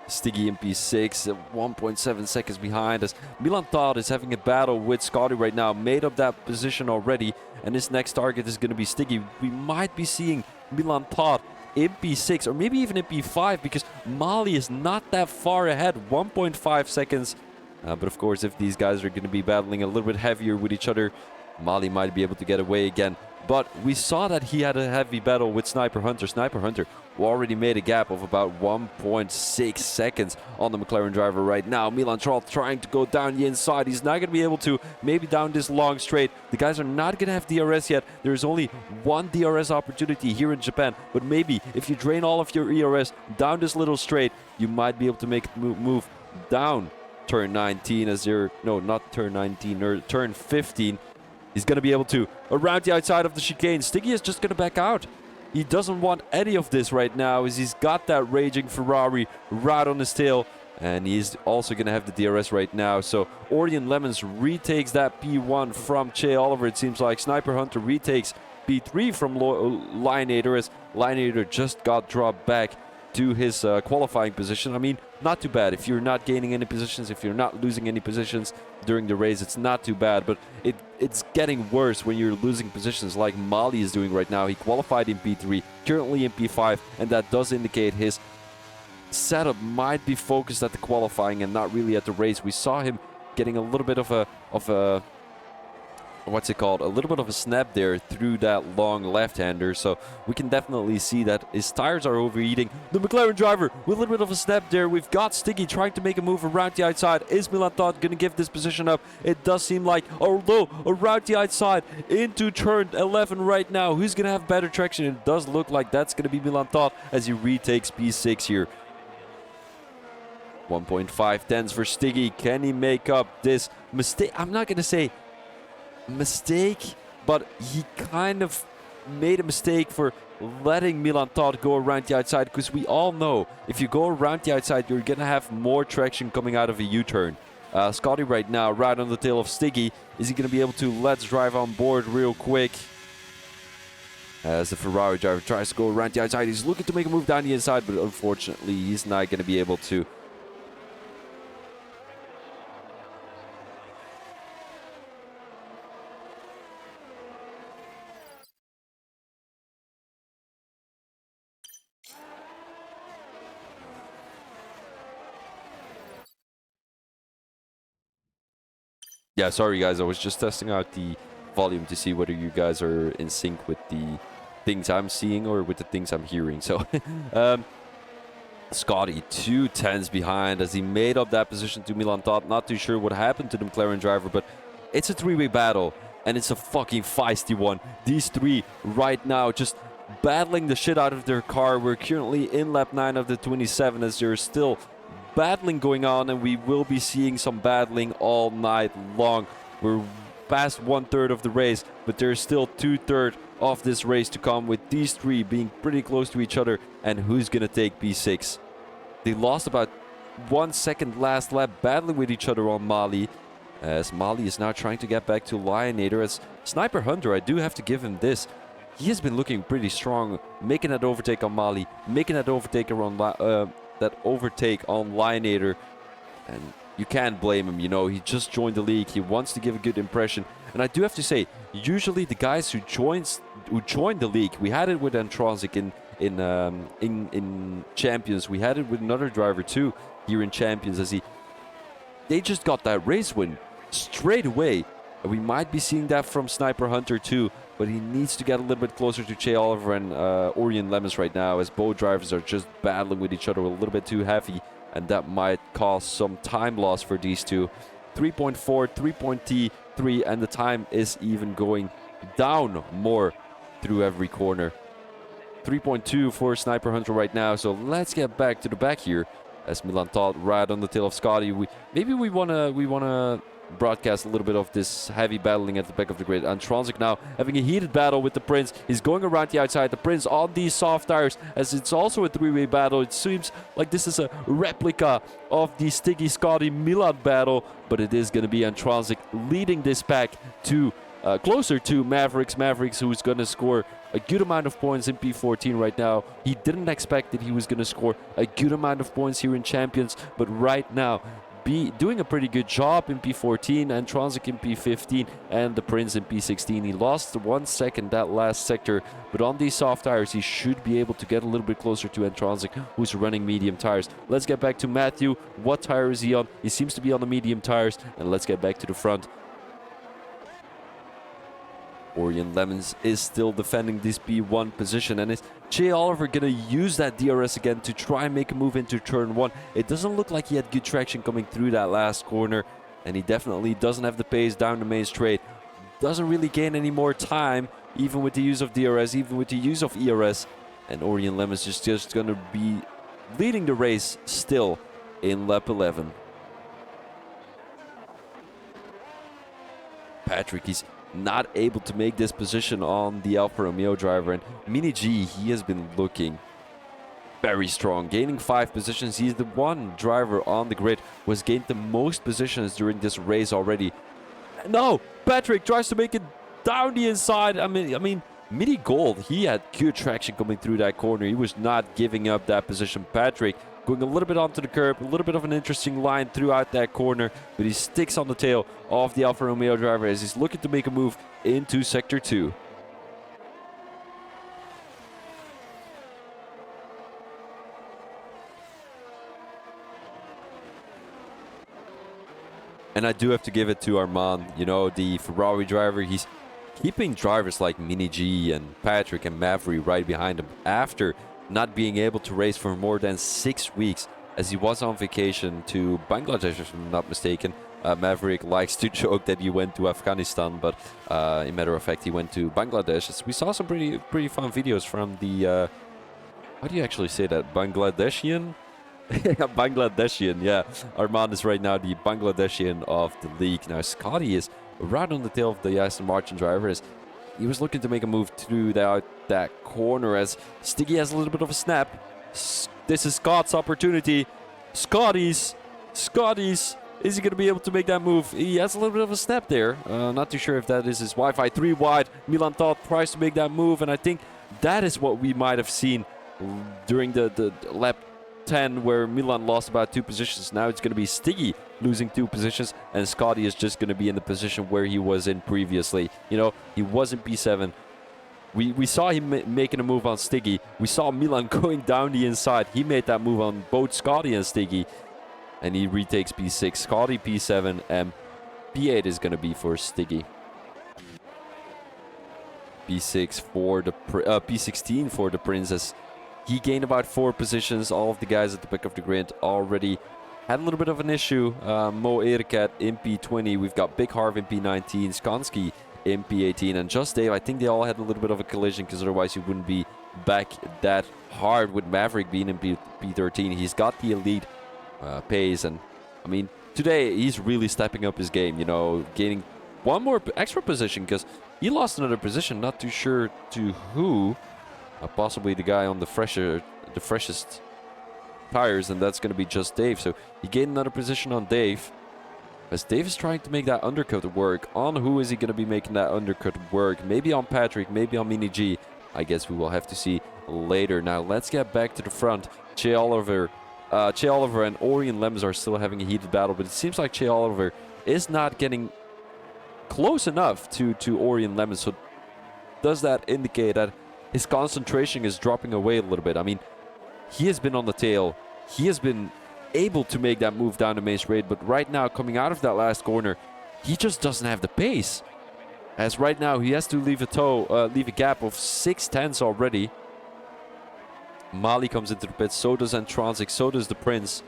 Stiggy in P6, 1.7 seconds behind, as Milan Todd is having a battle with Scotty right now. Made up that position already, and his next target is going to be Stiggy. We might be seeing Milan Todd in P6 or maybe even in P5, because Mali is not that far ahead, 1.5 seconds. But of course, if these guys are going to be battling a little bit heavier with each other, Mali might be able to get away again. But we saw that he had a heavy battle with Sniper Hunter. Sniper Hunter, who already made a gap of about 1.6 seconds on the McLaren driver right now. Milan Troll trying to go down the inside. He's not going to be able to, maybe down this long straight. The guys are not going to have DRS yet. There's only one DRS opportunity here in Japan. But maybe if you drain all of your ERS down this little straight, you might be able to make a move down turn 19 as they're, no, not turn 19, or turn 15. He's going to be able to, around the outside of the chicane. Stiggy is just going to back out. He doesn't want any of this right now, as he's got that raging Ferrari right on his tail. And he's also going to have the DRS right now. So Orion Lemons retakes that P1 from Shea Oliver, it seems like. Sniper Hunter retakes P3 from Lionator, as Lionator just got dropped back to his qualifying position. I mean, not too bad. If you're not gaining any positions, if you're not losing any positions during the race, it's not too bad. But it's getting worse when you're losing positions like Mali is doing right now. He qualified in P3, currently in P5, and that does indicate his setup might be focused at the qualifying and not really at the race. We saw him getting a little bit of a what's it called, a little bit of a snap there through that long left-hander, so we can definitely see that his tires are overheating. The McLaren driver with a little bit of a snap there. We've got Stiggy trying to make a move around the outside. Is Milan Todd going to give this position up? It does seem like, although around the outside into turn 11 right now. Who's going to have better traction? It does look like that's going to be Milan Todd as he retakes P6 here. 1.5 tenths for Stiggy. Can he make up this mistake? I'm not going to say mistake, but he kind of made a mistake for letting Milan Todd go around the outside, because we all know if you go around the outside, you're going to have more traction coming out of a U-turn. Scotty right now, right on the tail of Stiggy. Is he going to be able to let's drive on board real quick? As the Ferrari driver tries to go around the outside, he's looking to make a move down the inside, but unfortunately, he's not going to be able to. Yeah, sorry guys, I was just testing out the volume to see whether you guys are in sync with the things I'm seeing or with the things I'm hearing. So, Scotty 2 tenths behind as he made up that position to Milan Todd. Not too sure what happened to the McLaren driver, but it's a three-way battle, and it's a fucking feisty one. These three right now just battling the shit out of their car. We're currently in lap 9 of the 27 as there's still battling going on, and we will be seeing some battling all night long. We're past 1/3 of the race, but there's still 2/3 of this race to come, with these three being pretty close to each other. And who's gonna take P6? They lost about 1 second last lap battling with each other on Mali, as Mali is now trying to get back to Lionator. As Sniper Hunter, I do have to give him this. He has been looking pretty strong, making that overtake on Mali, making that overtake on Lionator, and you can't blame him. You know, he just joined the league. He wants to give a good impression, and I do have to say, usually the guys who join the league, we had it with Antronzik in Champions. We had it with another driver too here in Champions, as they just got that race win straight away. We might be seeing that from Sniper Hunter too, but he needs to get a little bit closer to Che Oliver and Orion Lemons right now, as both drivers are just battling with each other a little bit too heavy, and that might cause some time loss for these two. 3.4, 3.3, and the time is even going down more through every corner. 3.2 for Sniper Hunter right now, so let's get back to the back here, as Milan Todd right on the tail of Scotty. Maybe we wanna broadcast a little bit of this heavy battling at the back of the grid. Antronzik now having a heated battle with the Prince. He's going around the outside. The Prince on these soft tires, as it's also a three-way battle. It seems like this is a replica of the Stiggy Scotty Milan battle, but it is going to be Antronzik leading this pack to closer to Mavericks. Mavericks, who's going to score a good amount of points in P14 right now. He didn't expect that he was going to score a good amount of points here in Champions, but right now doing a pretty good job in P14, and Antronzik in P15, and the Prince in P16. He lost 1 second that last sector, but on these soft tires, he should be able to get a little bit closer to Antronzik, who's running medium tires. Let's get back to Matthew. What tire is he on? He seems to be on the medium tires, and let's get back to the front. Orion Lemons is still defending this P1 position, and is Che Oliver gonna use that DRS again to try and make a move into turn 1? It doesn't look like he had good traction coming through that last corner, and he definitely doesn't have the pace down the main straight. Doesn't really gain any more time, even with the use of DRS, even with the use of ERS, and Orion Lemons is just gonna be leading the race still in lap 11. Patrick, he's not able to make this position on the Alfa Romeo driver, and Mini G, he has been looking very strong, gaining 5 positions. He's the one driver on the grid who has gained the most positions during this race already. No, Patrick tries to make it down the inside. I mean, Mini Gold, he had good traction coming through that corner. He was not giving up that position. Patrick going a little bit onto the curb, a little bit of an interesting line throughout that corner, but he sticks on the tail of the Alfa Romeo driver as he's looking to make a move into Sector 2. And I do have to give it to Armand, you know, the Ferrari driver. He's keeping drivers like Mini G and Patrick and Maverick right behind him after not being able to race for more than 6 weeks, as he was on vacation to Bangladesh, if I'm not mistaken. Maverick likes to joke that he went to Afghanistan, but in matter of fact, he went to Bangladesh. As we saw some pretty fun videos from the, how do you actually say that? Bangladeshian? Bangladeshian, yeah. Armand is right now the Bangladeshian of the league. Now, Scotty is right on the tail of the Aston Martin driver, as he was looking to make a move through that corner, as Stiggy has a little bit of a snap. This is Scott's opportunity. Scotty's. Is he going to be able to make that move? He has a little bit of a snap there. Not too sure if that is his Wi-Fi. 3 wide. Milan Todd tries to make that move, and I think that is what we might have seen during the lap 10, where Milan lost about 2 positions. Now it's going to be Stiggy losing 2 positions, and Scotty is just going to be in the position where he was in previously. You know, he was in P7. We saw him making a move on Stiggy. We saw Milan going down the inside. He made that move on both Scotty and Stiggy, and he retakes P6. Scotty P7, and P8 is going to be for Stiggy. P6 for the P16 for the Princess. He gained about 4 positions. All of the guys at the back of the grid already had a little bit of an issue. Mo Erikat in P20. We've got Big Harv in P19. Skansky in P18. And Just Dave, I think they all had a little bit of a collision, because otherwise he wouldn't be back that hard with Maverick being in P13. He's got the elite pace. And, I mean, today he's really stepping up his game, you know, gaining 1 more extra position, because he lost another position. Not too sure to who. Possibly the guy on the freshest tires, and that's going to be Just Dave. So he gained another position on Dave, as Dave is trying to make that undercut work. On who is he going to be making that undercut work? Maybe on Patrick, maybe on Mini G. I guess we will have to see later. Now let's get back to the front. Che Oliver and Orion Lems are still having a heated battle, but it seems like Che Oliver is not getting close enough to Orion Lems. So does that indicate that his concentration is dropping away a little bit? I mean, he has been on the tail. He has been able to make that move down the main straight, but right now, coming out of that last corner, he just doesn't have the pace. As right now, he has to leave a gap of 6/10 already. Mali comes into the pits, so does Antronzik, so does the Prince,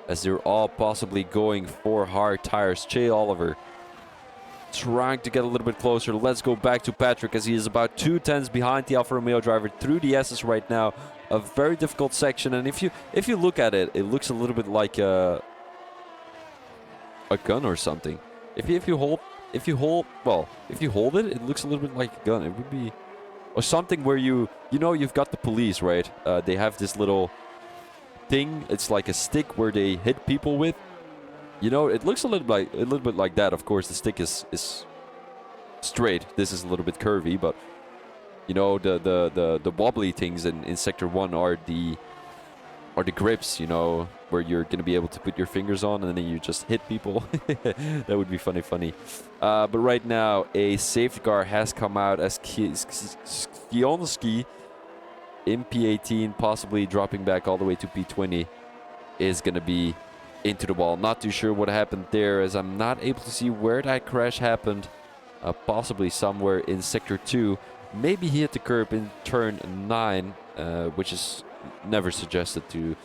as they're all possibly going for hard tires. Che Oliver trying to get a little bit closer. Let's go back to Patrick, as he is about 2/10 behind the Alfa Romeo driver through the S's right now. A very difficult section, and if you look at it, it looks a little bit like a gun or something. If you hold it, it looks a little bit like a gun. It would be, or something where you know, you've got the police, right? They have this little thing. It's like a stick where they hit people with. You know, it looks a little bit like that. Of course, the stick is straight. This is a little bit curvy, but you know, the wobbly things in Sector 1 are the grips. You know, where you're gonna be able to put your fingers on and then you just hit people. That would be funny. But right now, a safety car has come out, as Skionski in P18, possibly dropping back all the way to P20, is gonna be into the wall. Not too sure what happened there, as I'm not able to see where that crash happened. Possibly somewhere in Sector 2. Maybe he hit the curb in turn 9, which is never suggested to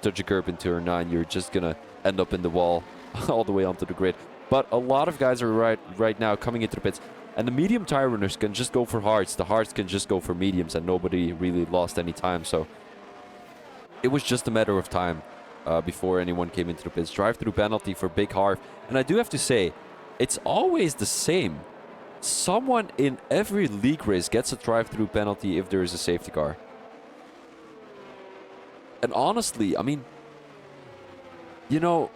touch a curb in turn 9. You're just gonna end up in the wall all the way onto the grid. But a lot of guys are right now coming into the pits, and the medium tire runners can just go for hards. The hards can just go for mediums, and nobody really lost any time. So it was just a matter of time before anyone came into the pits. Drive-through penalty for Big Harv. And I do have to say, it's always the same. Someone in every league race gets a drive-through penalty if there is a safety car. And honestly, I mean, you know,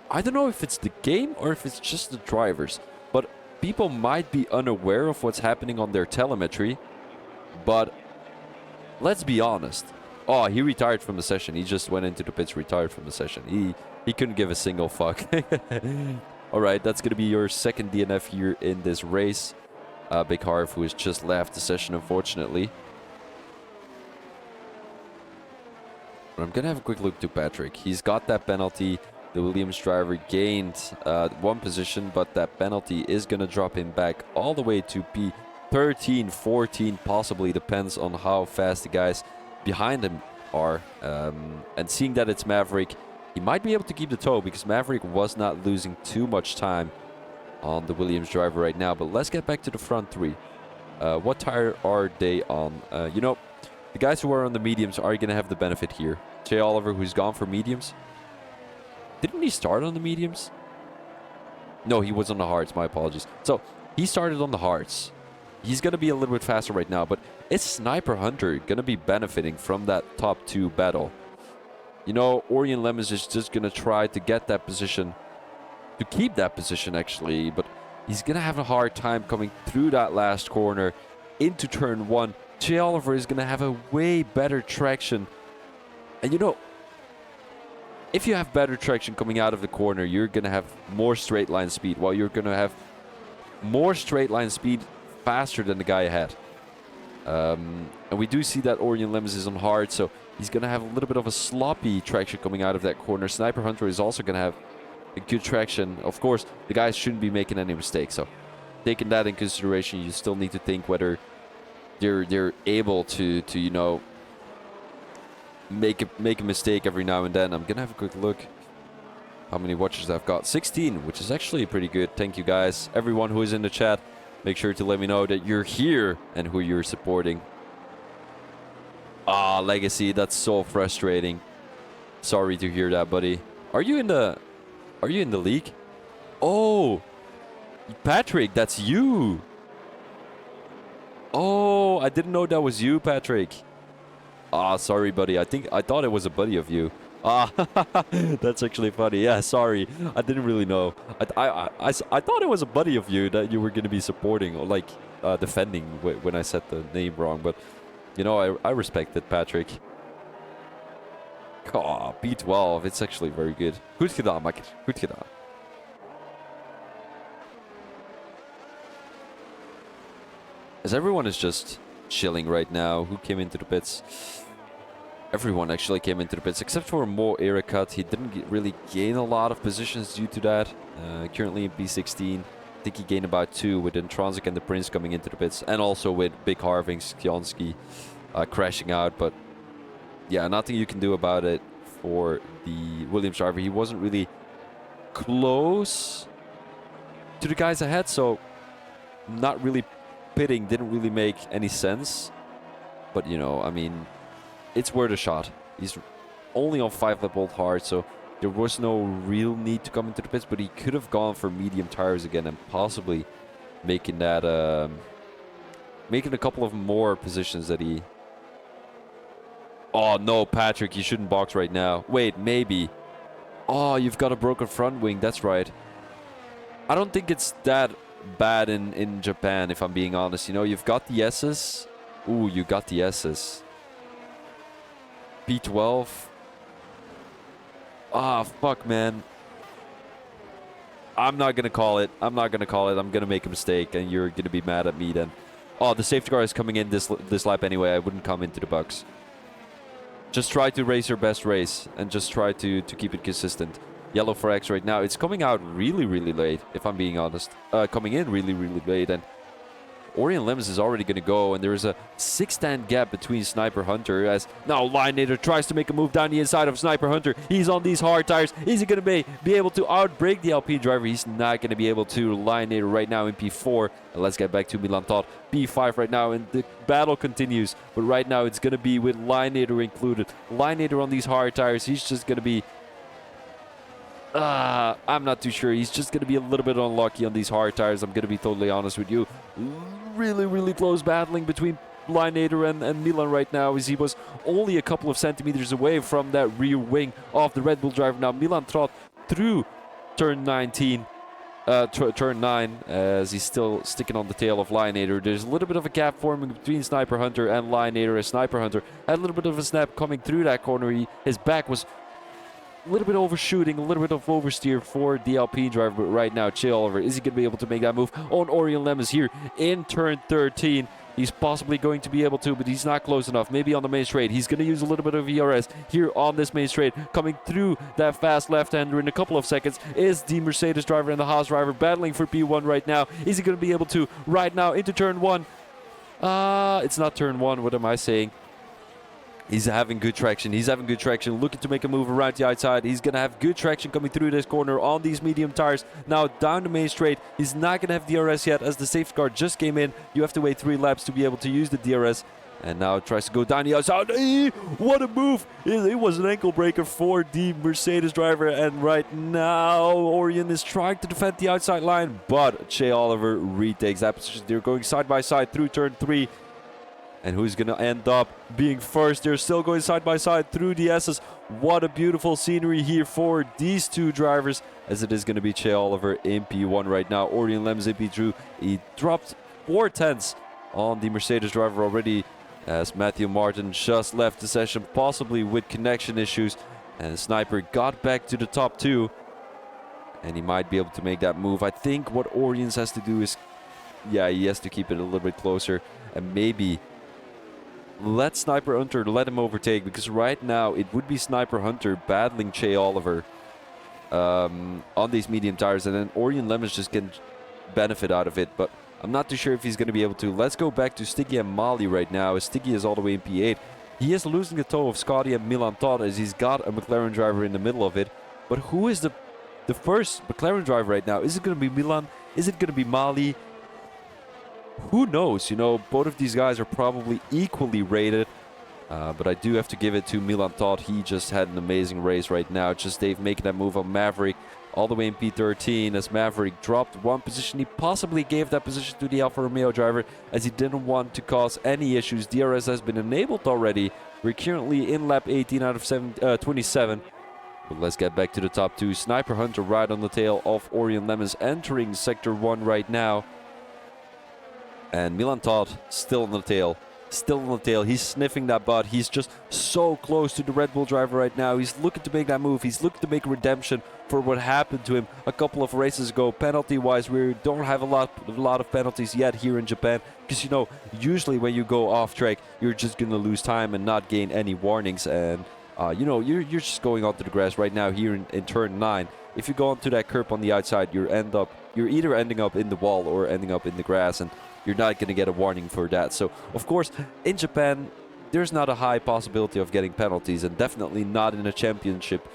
I don't know if it's the game or if it's just the drivers, but people might be unaware of what's happening on their telemetry. But let's be honest. Oh, he retired from the session. He just went into the pits, retired from the session. He couldn't give a single fuck. All right, that's going to be your second DNF here in this race. Big Harv, who has just left the session, unfortunately. But I'm going to have a quick look to Patrick. He's got that penalty. The Williams driver gained 1 position, but that penalty is going to drop him back all the way to P13, 14, possibly. Depends on how fast the guys behind him are. And seeing that it's Maverick, he might be able to keep the toe because Maverick was not losing too much time on the Williams driver right now. But let's get back to the front 3. What tire are they on? You know, the guys who are on the mediums are going to have the benefit here. Jay Oliver, who's gone for mediums. Didn't he start on the mediums? No, he was on the hards. My apologies. So he started on the hards. He's going to be a little bit faster right now, but is Sniper Hunter going to be benefiting from that top 2 battle? You know, Orion Lemons is just going to try to get that position, to keep that position actually, but he's going to have a hard time coming through that last corner into turn 1. Jay Oliver is going to have a way better traction. And you know, if you have better traction coming out of the corner, you're going to have more straight line speed, while you're going to have more straight line speed faster than the guy ahead. And we do see that Orion Lemons is on hard, so he's going to have a little bit of a sloppy traction coming out of that corner. Sniper Hunter is also going to have a good traction. Of course, the guys shouldn't be making any mistakes, so taking that in consideration, you still need to think whether they're able to you know, make a mistake every now and then. I'm gonna have a quick look how many watchers I've got. 16, which is actually pretty good. Thank you guys, everyone who is in the chat. Make sure to let me know that you're here and who you're supporting. Ah, Legacy, that's so frustrating. Sorry to hear that, buddy. Are you in the league? Oh, Patrick, that's you. Oh, I didn't know that was you, Patrick. Ah, sorry, buddy. I thought it was a buddy of you. Ah, that's actually funny. Yeah, sorry. I didn't really know. I thought it was a buddy of you that you were going to be supporting or like defending when I said the name wrong. But, you know, I respect it, Patrick. Oh, B12. It's actually very good. Goed gedaan, makker. Goed gedaan. As everyone is just chilling right now. Who came into the pits? Everyone actually came into the pits, except for Mo Ericat. He didn't really gain a lot of positions due to that. Currently in P16. I think he gained about 2 with Intronsic and the Prince coming into the pits. And also with Big Harving, Skionski crashing out. But yeah, nothing you can do about it for the Williams driver. He wasn't really close to the guys ahead, so not really pitting didn't really make any sense. But, you know, I mean, it's worth a shot. He's only on 5-lap old hard, so there was no real need to come into the pits, but he could have gone for medium tires again and possibly making that, making a couple of more positions that he... Oh, no, Patrick, you shouldn't box right now. Wait, maybe. Oh, you've got a broken front wing. That's right. I don't think it's that bad in Japan, if I'm being honest. You know, you've got the S's. Ooh, you got the S's. P12. Ah, fuck, man. I'm not going to call it. I'm not going to call it. I'm going to make a mistake, and you're going to be mad at me then. Oh, the safety car is coming in this lap anyway. I wouldn't come into the box. Just try to race your best race, and just try to keep it consistent. Yellow for X right now. It's coming out really, really late, if I'm being honest. Coming in really, really late, and Orion Lemons is already going to go, and there is a 6-stand gap between Sniper Hunter as now Lionator tries to make a move down the inside of Sniper Hunter. He's on these hard tires. Is he going to be able to outbrake the Alpine driver? He's not going to be able to. Lionator right now in P4. And let's get back to Milan Todd. P5 right now, and the battle continues. But right now it's going to be with Lionator included. Lionator on these hard tires. He's just going to be... I'm not too sure. He's just going to be a little bit unlucky on these hard tires. I'm going to be totally honest with you. Really, really close battling between Lionator and Milan right now, as he was only a couple of centimeters away from that rear wing of the Red Bull driver. Now Milan trot through turn 19, turn 9, as he's still sticking on the tail of Lionator. There's a little bit of a gap forming between Sniper Hunter and Lionator, as Sniper Hunter had a little bit of a snap coming through that corner. His back was a little bit overshooting, a little bit of oversteer for the Alpine driver, but right now, Jay Oliver, is he going to be able to make that move on Orion Lemons here in turn 13? He's possibly going to be able to, but he's not close enough. Maybe on the main straight. He's going to use a little bit of ERS here on this main straight. Coming through that fast left-hander in a couple of seconds is the Mercedes driver and the Haas driver battling for P1 right now. Is he going to be able to right now into turn 1? It's not turn 1. What am I saying? He's having good traction. He's having good traction. Looking to make a move around the outside. He's going to have good traction coming through this corner on these medium tires. Now down the main straight. He's not going to have DRS yet as the safety car just came in. You have to wait 3 laps to be able to use the DRS. And now tries to go down the outside. What a move. It was an ankle breaker for the Mercedes driver. And right now, Orion is trying to defend the outside line. But Shea Oliver retakes that position. They're going side by side through turn 3. And who's going to end up being first? They're still going side by side through the S's. What a beautiful scenery here for these 2 drivers, as it is going to be Shea Oliver in P1 right now. Orion Lemmens in P2. He dropped 4 tenths on the Mercedes driver already, as Matthew Martin just left the session, possibly with connection issues. And Sniper got back to the top 2. And he might be able to make that move. I think what Orions has to do is, yeah, he has to keep it a little bit closer. And maybe let Sniper Hunter let him overtake, because right now it would be Sniper Hunter battling Shea Oliver on these medium tires, and then Orion Lemmens just can benefit out of it. But I'm not too sure if he's going to be able to. Let's go back to Stiggy and Mali right now, as Stiggy is all the way in P8. He is losing the toe of Scotty and Milan Todd, as he's got a McLaren driver in the middle of it. But who is the first McLaren driver right now? Is it going to be Milan? Is it going to be Mali? Who knows? You know, both of these guys are probably equally rated. But I do have to give it to Milan Todd. He just had an amazing race right now. Just Dave making that move on Maverick all the way in P13, as Maverick dropped 1 position. He possibly gave that position to the Alfa Romeo driver, as he didn't want to cause any issues. DRS has been enabled already. We're currently in lap 18 out of 27. But let's get back to the top 2. Sniper Hunter right on the tail of Orion Lemmens, entering sector 1 right now. And Milan Todd still on the tail. Still on the tail. He's sniffing that butt. He's just so close to the Red Bull driver right now. He's looking to make that move. He's looking to make redemption for what happened to him a couple of races ago. Penalty-wise, we don't have a lot of penalties yet here in Japan. Because, you know, usually when you go off track, you're just going to lose time and not gain any warnings. And, you know, you're just going onto the grass right now here in turn 9. If you go onto that curb on the outside, you're either ending up in the wall or ending up in the grass. And you're not going to get a warning for that. So, of course, in Japan, there's not a high possibility of getting penalties, and definitely not in a championship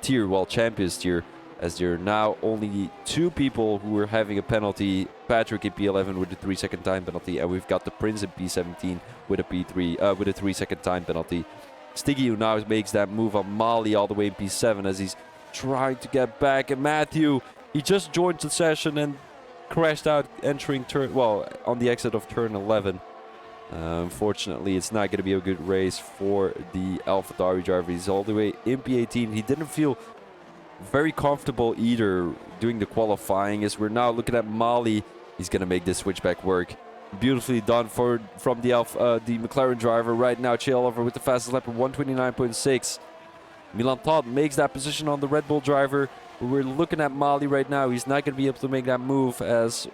tier, well, champions tier, as there are now only 2 people who are having a penalty. Patrick in P11 with a 3-second time penalty, and we've got the Prince in P17 with a with a 3-second time penalty. Stiggy, who now makes that move on Mali all the way in P7, as he's trying to get back, and Matthew, he just joined the session and crashed out entering on the exit of turn 11. Unfortunately, it's not going to be a good race for the AlphaTauri driver. He's all the way in P18. He didn't feel very comfortable either doing the qualifying, as we're now looking at Mali. He's going to make this switchback work. Beautifully done from the McLaren driver right now. Shea Oliver with the fastest lap of 129.6. Milan Todd makes that position on the Red Bull driver. We're looking at Mali right now. He's not going to be able to make that move, as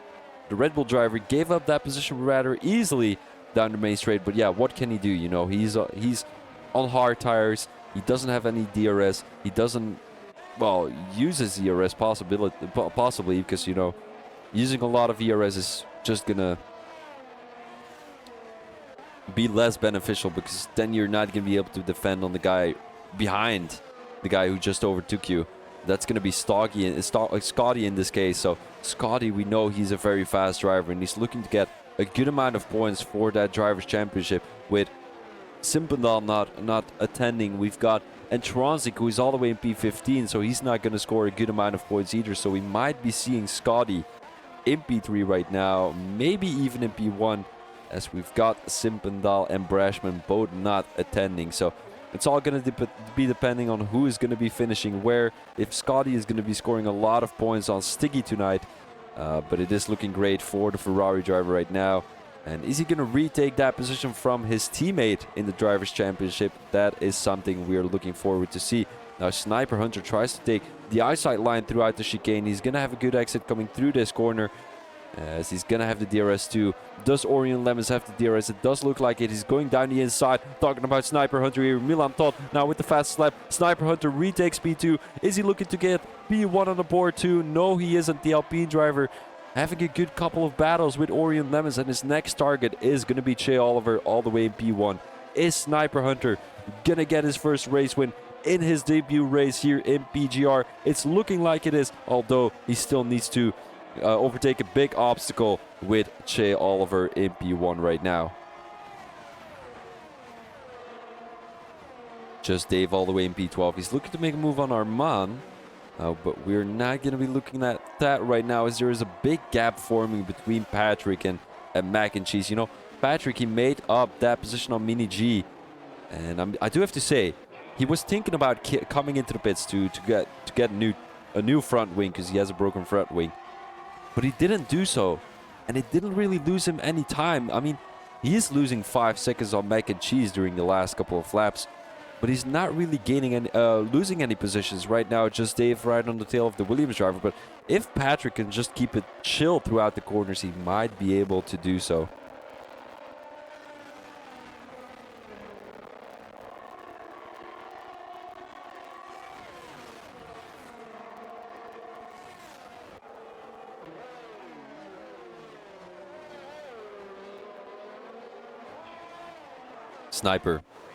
the Red Bull driver gave up that position rather easily down the main straight. But yeah, what can he do? You know, he's on hard tires. He doesn't have any DRS. He doesn't, well, use his DRS possibly, because, you know, using a lot of ERS is just going to be less beneficial, because then you're not going to be able to defend on the guy behind the guy who just overtook you. That's going to be Scotty in this case. So Scotty, we know he's a very fast driver, and he's looking to get a good amount of points for that Drivers' Championship. With Simpendal not attending, we've got Entransic, who is all the way in P15, so he's not going to score a good amount of points either. So we might be seeing Scotty in P3 right now, maybe even in P1, as we've got Simpendal and Brashman both not attending. So it's all going to be depending on who is going to be finishing where. If Scotty is going to be scoring a lot of points on Stiggy tonight. But it is looking great for the Ferrari driver right now. And is he going to retake that position from his teammate in the Drivers' Championship? That is something we're looking forward to see. Now Sniper Hunter tries to take the outside line throughout the chicane. He's going to have a good exit coming through this corner. as he's gonna have the DRS too. Does Orion Lemons have the DRS? It does look like it. He's going down the inside. Talking about Sniper Hunter here. Milan Todd now with the fast lap. Sniper Hunter retakes P2. Is he looking to get P1 on the board too? No, he isn't. The Alpine driver having a good couple of battles with Orion Lemons, and his next target is going to be Che Oliver all the way in P1. Is Sniper Hunter gonna get his first race win in his debut race here in PGR? It's looking like it is, although he still needs to overtake a big obstacle with Che Oliver in P1 right now. Just Dave all the way in P12. He's looking to make a move on Arman, but we're not going to be looking at that right now, as there is a big gap forming between Patrick and Mac and Cheese. You know, Patrick, he made up that position on Mini G, and I do have to say, he was thinking about coming into the pits to get a new front wing, because he has a broken front wing. But he didn't do so, and it didn't really lose him any time. I mean, he is losing 5 seconds on Mac and Cheese during the last couple of laps, but he's not really gaining any, losing any positions right now. Just Dave right on the tail of the Williams driver. But if Patrick can just keep it chill throughout the corners, he might be able to do so.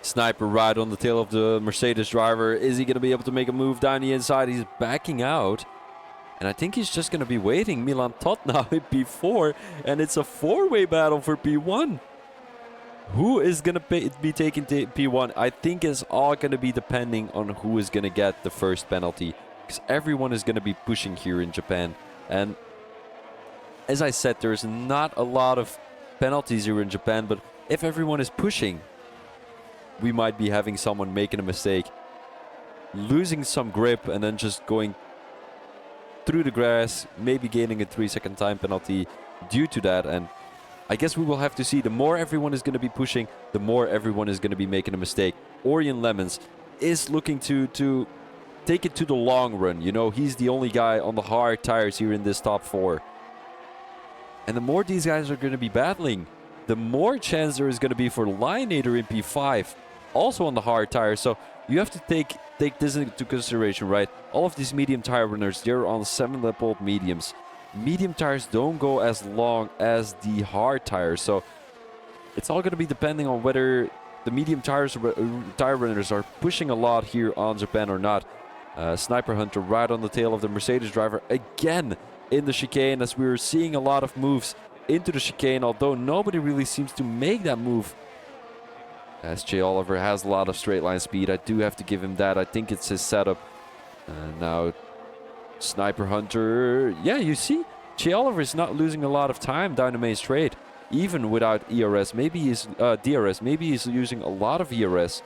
Sniper right on the tail of the Mercedes driver. Is he going to be able to make a move down the inside? He's backing out. And I think he's just going to be waiting. Milan Todd now in P4. And it's a four-way battle for P1. Who is going to be taking P1? I think it's all going to be depending on who is going to get the first penalty. Because everyone is going to be pushing here in Japan. And as I said, there's not a lot of penalties here in Japan. But if everyone is pushing, we might be having someone making a mistake, losing some grip, and then just going through the grass, maybe gaining a 3-second time penalty due to that. And I guess we will have to see. The more everyone is going to be pushing, the more everyone is going to be making a mistake. Orion Lemons is looking to take it to the long run. You know, he's the only guy on the hard tires here in this top 4. And the more these guys are going to be battling, the more chance there is going to be for Lionator in P5, also on the hard tires. So you have to take this into consideration, right? All of these medium tire runners, they're on 7-lap-old mediums. Medium tires don't go as long as the hard tires, so it's all going to be depending on whether the medium tire runners are pushing a lot here on Japan or not. Sniper Hunter right on the tail of the Mercedes driver again in the chicane, as we're seeing a lot of moves into the chicane, although nobody really seems to make that move. As Che Oliver has a lot of straight line speed, I do have to give him that. I think it's his setup. Now Sniper Hunter, yeah, you see, Che Oliver is not losing a lot of time down the main straight, even without ERS. Maybe he's DRS. Maybe he's using a lot of ERS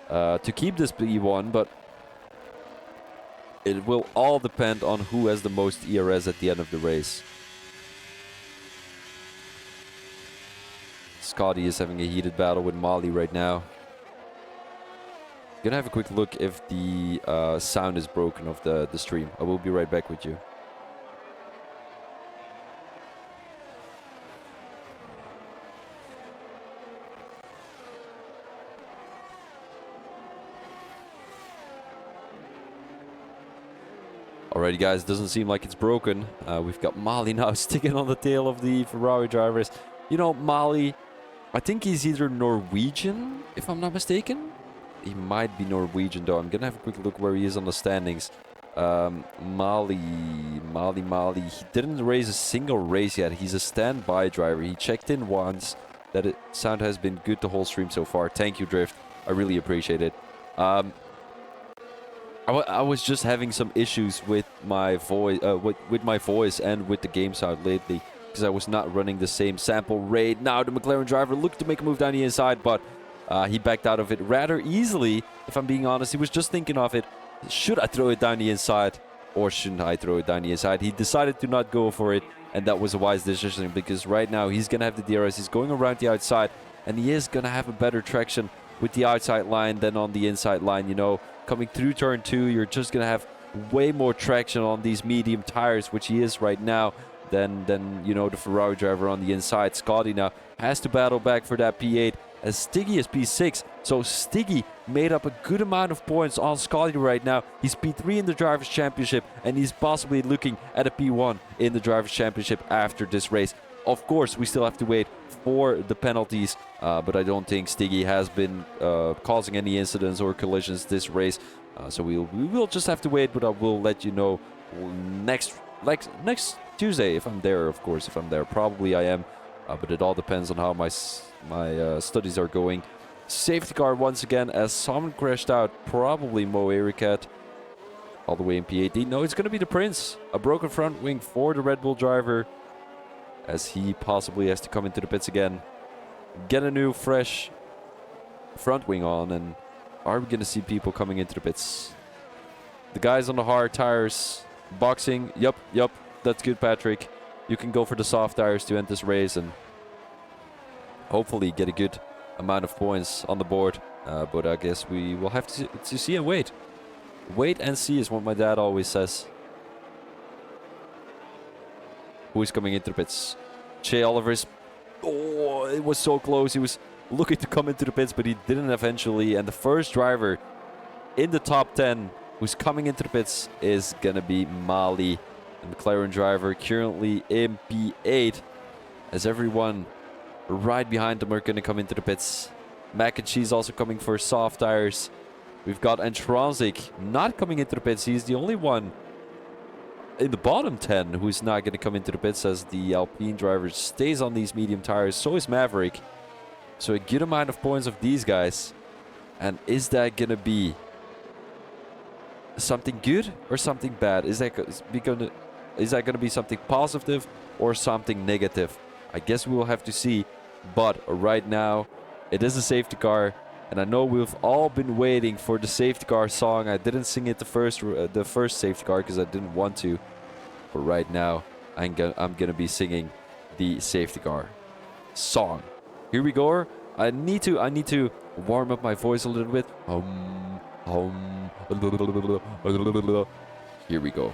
to keep this P1, but it will all depend on who has the most ERS at the end of the race. Scotty is having a heated battle with Molly right now. Gonna have a quick look if the sound is broken of the stream. I will be right back with you. Alrighty guys, doesn't seem like it's broken. We've got Molly now sticking on the tail of the Ferrari drivers. You know, Molly, I think he's either Norwegian, if I'm not mistaken. He might be Norwegian though. I'm gonna have a quick look where he is on the standings. Molly. He didn't race a single race yet. He's a standby driver. He checked in once. That sound has been good the whole stream so far. Thank you, Drift. I really appreciate it. I was just having some issues with my voice, and with the game sound lately, because I was not running the same sample rate. Now the McLaren driver looked to make a move down the inside, but he backed out of it rather easily, if I'm being honest. He was just thinking of it. Should I throw it down the inside, or shouldn't I throw it down the inside? He decided to not go for it, and that was a wise decision, because right now he's going to have the DRS. He's going around the outside, and he is going to have a better traction with the outside line than on the inside line. You know, coming through turn 2, you're just going to have way more traction on these medium tires, which he is right now. than you know, the Ferrari driver on the inside. Scotty now has to battle back for that P8 as Stiggy is P6. So Stiggy made up a good amount of points on Scotty right now. He's P3 in the Drivers' Championship, and he's possibly looking at a P1 in the Drivers' Championship after this race. Of course, we still have to wait for the penalties, but I don't think Stiggy has been causing any incidents or collisions this race. So we will just have to wait, but I will let you know next Tuesday if I'm there. Of course, if I'm there, probably I am, but it all depends on how my studies are going. Safety car once again as someone crashed out, probably Mo Ericat, all the way in P18. No, it's going to be the Prince. A broken front wing for the Red Bull driver, as he possibly has to come into the pits again, get a new fresh front wing on. And are we going to see people coming into the pits? The guys on the hard tires, boxing. Yup, that's good, Patrick. You can go for the soft tires to end this race and hopefully get a good amount of points on the board. But I guess we will have to see and wait. Wait and see is what my dad always says. Who is coming into the pits? Shea Oliver's. Oh, it was so close. He was looking to come into the pits, but he didn't eventually. And the first driver in the top 10 who's coming into the pits is going to be Mali, the McLaren driver, currently in P8, as everyone right behind them are going to come into the pits. Mac and Cheese also coming for soft tires. We've got Antransic not coming into the pits. He's the only one in the bottom 10 who's not going to come into the pits, as the Alpine driver stays on these medium tires. So is Maverick. So a good amount of points of these guys. And is that going to be something good or something bad? Is that going to be something positive or something negative? I guess we will have to see. But right now, it is a safety car. And I know we've all been waiting for the safety car song. I didn't sing it the first safety car because I didn't want to. But right now, I'm gonna be singing the safety car song. Here we go. I need to warm up my voice a little bit. Here we go.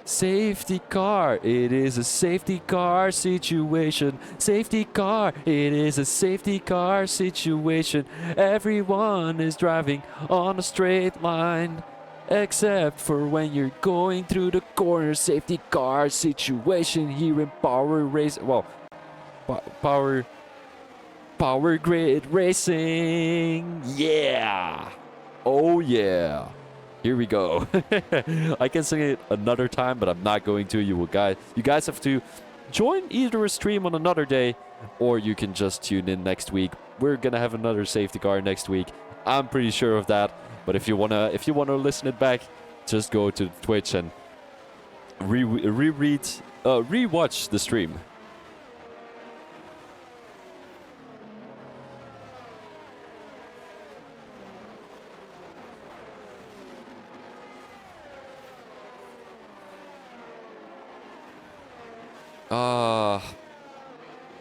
Safety car, it is a safety car situation. Safety car, it is a safety car situation. Everyone is driving on a straight line, except for when you're going through the corner. Safety car situation here in Power Race. Well, Power Grid Racing. Yeah. Oh yeah. Here we go. I can sing it another time, but I'm not going to. You guys have to join either a stream on another day, or you can just tune in next week. We're gonna have another safety car next week. I'm pretty sure of that. But if you wanna listen it back, just go to Twitch and rewatch the stream.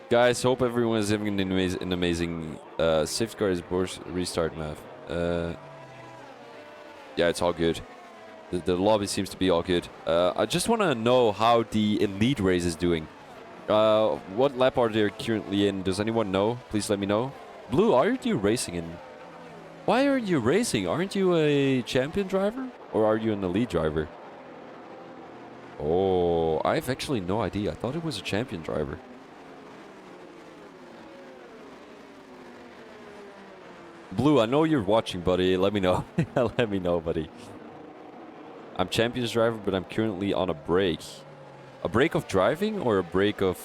Guys, hope everyone is having an amazing safety car is restart, Mav. Yeah, it's all good. The lobby seems to be all good. I just want to know how the elite race is doing. What lap are they currently in? Does anyone know? Please let me know. Blue, aren't you racing in? Why aren't you racing? Aren't you a champion driver? Or are you an elite driver? Oh, I have actually no idea. I thought it was a champion driver. Blue, I know you're watching, buddy. Let me know. Let me know, buddy. I'm champions driver, but I'm currently on a break. A break of driving or a break of...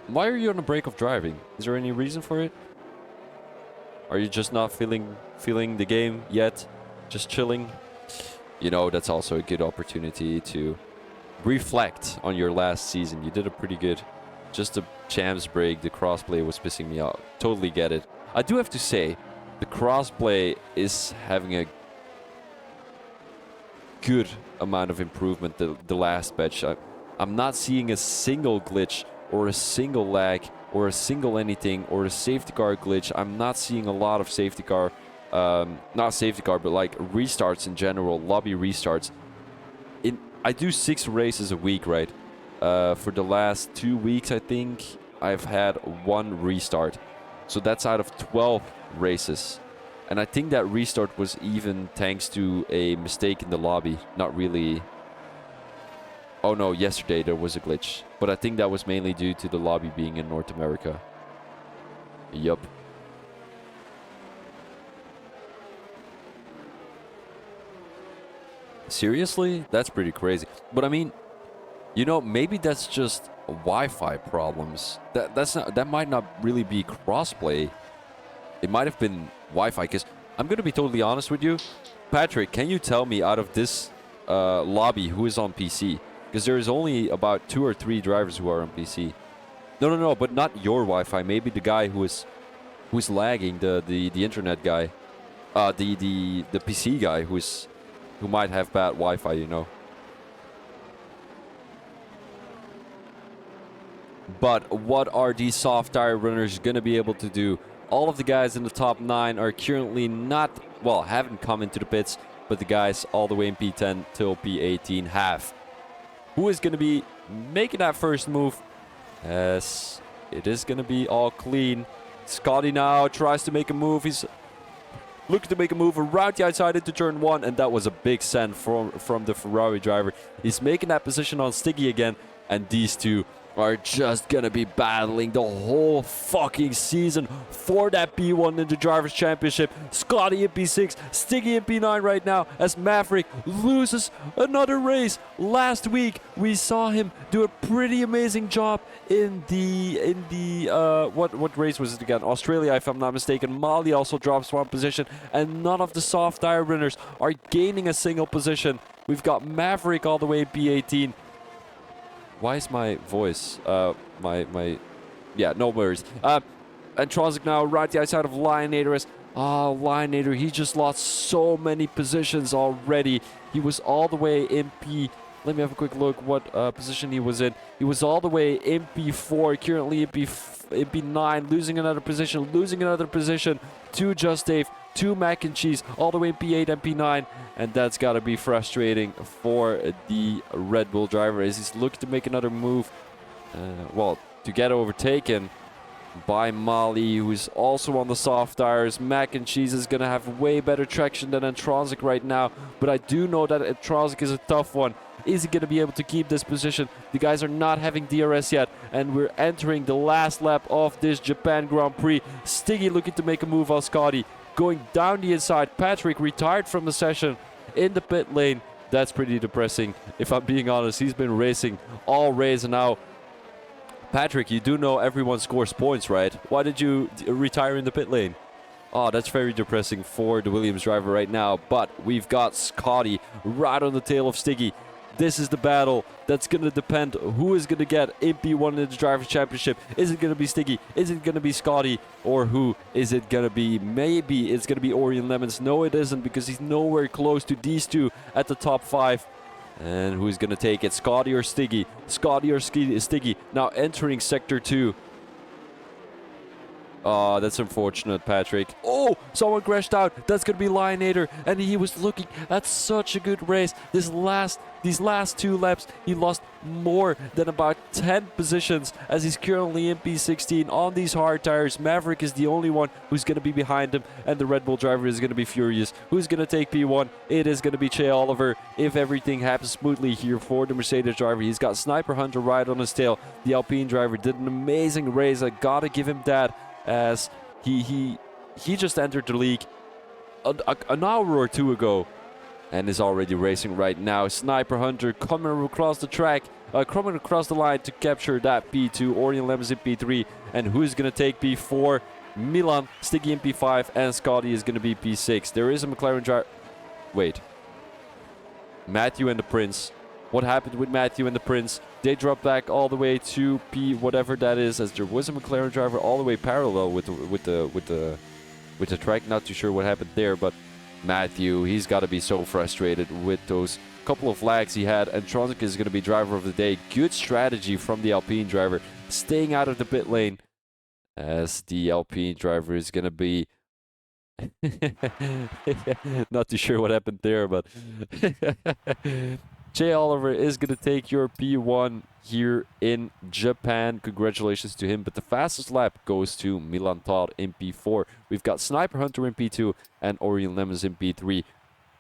Why are you on a break of driving? Is there any reason for it? Are you just not feeling the game yet? Just chilling? You know, that's also a good opportunity to reflect on your last season. You did a pretty good. Just the champs break, the crossplay was pissing me off. Totally get it. I do have to say, the crossplay is having a good amount of improvement the last patch. I'm not seeing a single glitch or a single lag or a single anything or a safety car glitch. I'm not seeing a lot of safety car, not safety car, but like restarts in general, lobby restarts. I do 6 races a week, right? For the last 2 weeks, I think I've had 1 restart. So that's out of 12 races. And I think that restart was even thanks to a mistake in the lobby. Not really. Oh no, yesterday there was a glitch. But I think that was mainly due to the lobby being in North America. Yup. Seriously? That's pretty crazy. But I mean, you know, maybe that's just Wi-Fi problems. That might not really be crossplay. It might have been Wi-Fi, because I'm going to be totally honest with you. Patrick, can you tell me out of this lobby who is on PC? Because there is only about 2 or 3 drivers who are on PC. No, but not your Wi-Fi. Maybe the guy who is lagging, the internet guy. The PC guy who might have bad Wi-Fi, you know. But what are these soft tire runners going to be able to do? All of the guys in the top 9 are currently not, well, haven't come into the pits, but the guys all the way in P10 till P18 have. Who is going to be making that first move? As it is going to be all clean. Scotty now tries to make a move. He's looking to make a move around the outside into turn 1, and that was a big send from the Ferrari driver. He's making that position on Stiggy again, and these two are just gonna be battling the whole fucking season for that P1 in the Drivers' Championship. Scotty in P6, Stiggy in P9 right now as Maverick loses another race. Last week we saw him do a pretty amazing job in the what race was it again? Australia, if I'm not mistaken. Mali also drops 1 position, and none of the soft tire runners are gaining a single position. We've got Maverick all the way in P18. Why is my voice, yeah, no worries. And Tronic now right the outside of Lionator. Lionator, he just lost so many positions already. He was all the way in let me have a quick look what position he was in. He was all the way in P4, currently in P9, losing another position to Just Dave, to Mac and Cheese, all the way in P8 and P9, and that's got to be frustrating for the Red Bull driver as he's looking to make another move, well, to get overtaken by Mali, who's also on the soft tires. Mac and Cheese is going to have way better traction than Antronic right now, but I do know that Antronic is a tough one. Is he going to be able to keep this position? The guys are not having DRS yet, and we're entering the last lap of this Japan Grand Prix. Stiggy looking to make a move on Scotty. Going down the inside. Patrick retired from the session in the pit lane. That's pretty depressing. If I'm being honest, he's been racing all race, and now Patrick, you do know everyone scores points, right? Why did you retire in the pit lane? Oh, that's very depressing for the Williams driver right now. But we've got Scotty right on the tail of Stiggy. This is the battle that's going to depend who is going to get in P1 in the Drivers' Championship. Is it going to be Stiggy? Is it going to be Scotty? Or who is it going to be? Maybe it's going to be Orion Lemons. No, it isn't, because he's nowhere close to these two at the top 5. And who's going to take it? Scotty or Stiggy? Scotty or Stiggy? Now entering Sector 2. Oh, that's unfortunate, Patrick. Oh, someone crashed out. That's going to be Lionator. And he was looking at such a good race. These last 2 laps, he lost more than about 10 positions as he's currently in P16 on these hard tires. Maverick is the only one who's going to be behind him, and the Red Bull driver is going to be furious. Who's going to take P1? It is going to be Che Oliver if everything happens smoothly here for the Mercedes driver. He's got Sniper Hunter right on his tail. The Alpine driver did an amazing race. I got to give him that, as he just entered the league an hour or 2 ago and is already racing right now. Sniper Hunter coming across the track, coming across the line to capture that P2. Orion Lemons in P3, and who's going to take P4? Milan, Stiggy in P5, and Scotty is going to be P6. There is a McLaren driver. Wait. Matthew and the Prince. What happened with Matthew and the Prince? They dropped back all the way to P whatever that is, as there was a McLaren driver all the way parallel with the track. Not too sure what happened there, but Matthew, he's got to be so frustrated with those couple of lags he had. And Tronic is going to be driver of the day. Good strategy from the Alpine driver, staying out of the pit lane, as the Alpine driver is going to be not too sure what happened there, but Jay Oliver is going to take your P1 here in Japan. Congratulations to him. But the fastest lap goes to Milan Todd in P4. We've got Sniper Hunter in P2 and Orion Lemons in P3.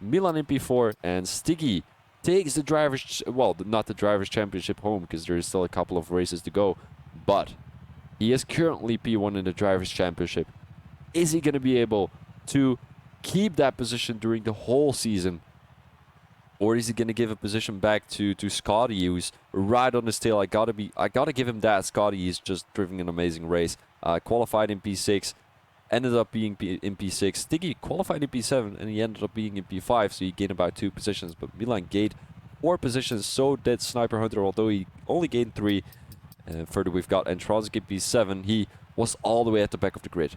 Milan in P4 and Stiggy takes the drivers, well, not the drivers' championship home because there is still a couple of races to go. But he is currently P1 in the drivers' championship. Is he going to be able to keep that position during the whole season? Or is he going to give a position back to Scotty, who's right on his tail? I gotta give him that. Scotty is just driving an amazing race. Qualified in P6, ended up being in P6. Stiggy qualified in P7, and he ended up being in P5, so he gained about 2 positions. But Milan gained 4 positions, so did Sniper Hunter, although he only gained 3. Further, we've got Entronzik in P7. He was all the way at the back of the grid.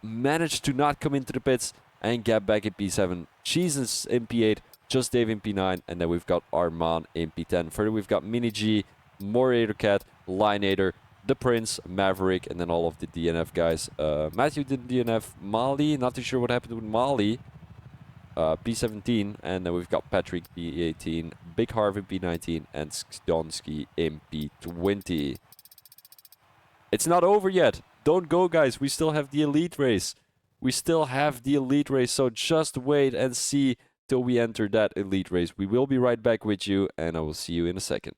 Managed to not come into the pits and get back in P7. Jesus in P8, Just Dave in P9, and then we've got Arman in P10. Further, we've got Mini G, Morator Cat, Lineator, The Prince, Maverick, and then all of the DNF guys. Matthew did DNF, Mali, not too sure what happened with Mali. P17, and then we've got Patrick P18, Big Harv in P19, and Skdonsky in P20. It's not over yet. Don't go, guys. We still have the elite race. So just wait and see till we enter that elite race. We will be right back with you, and I will see you in a second.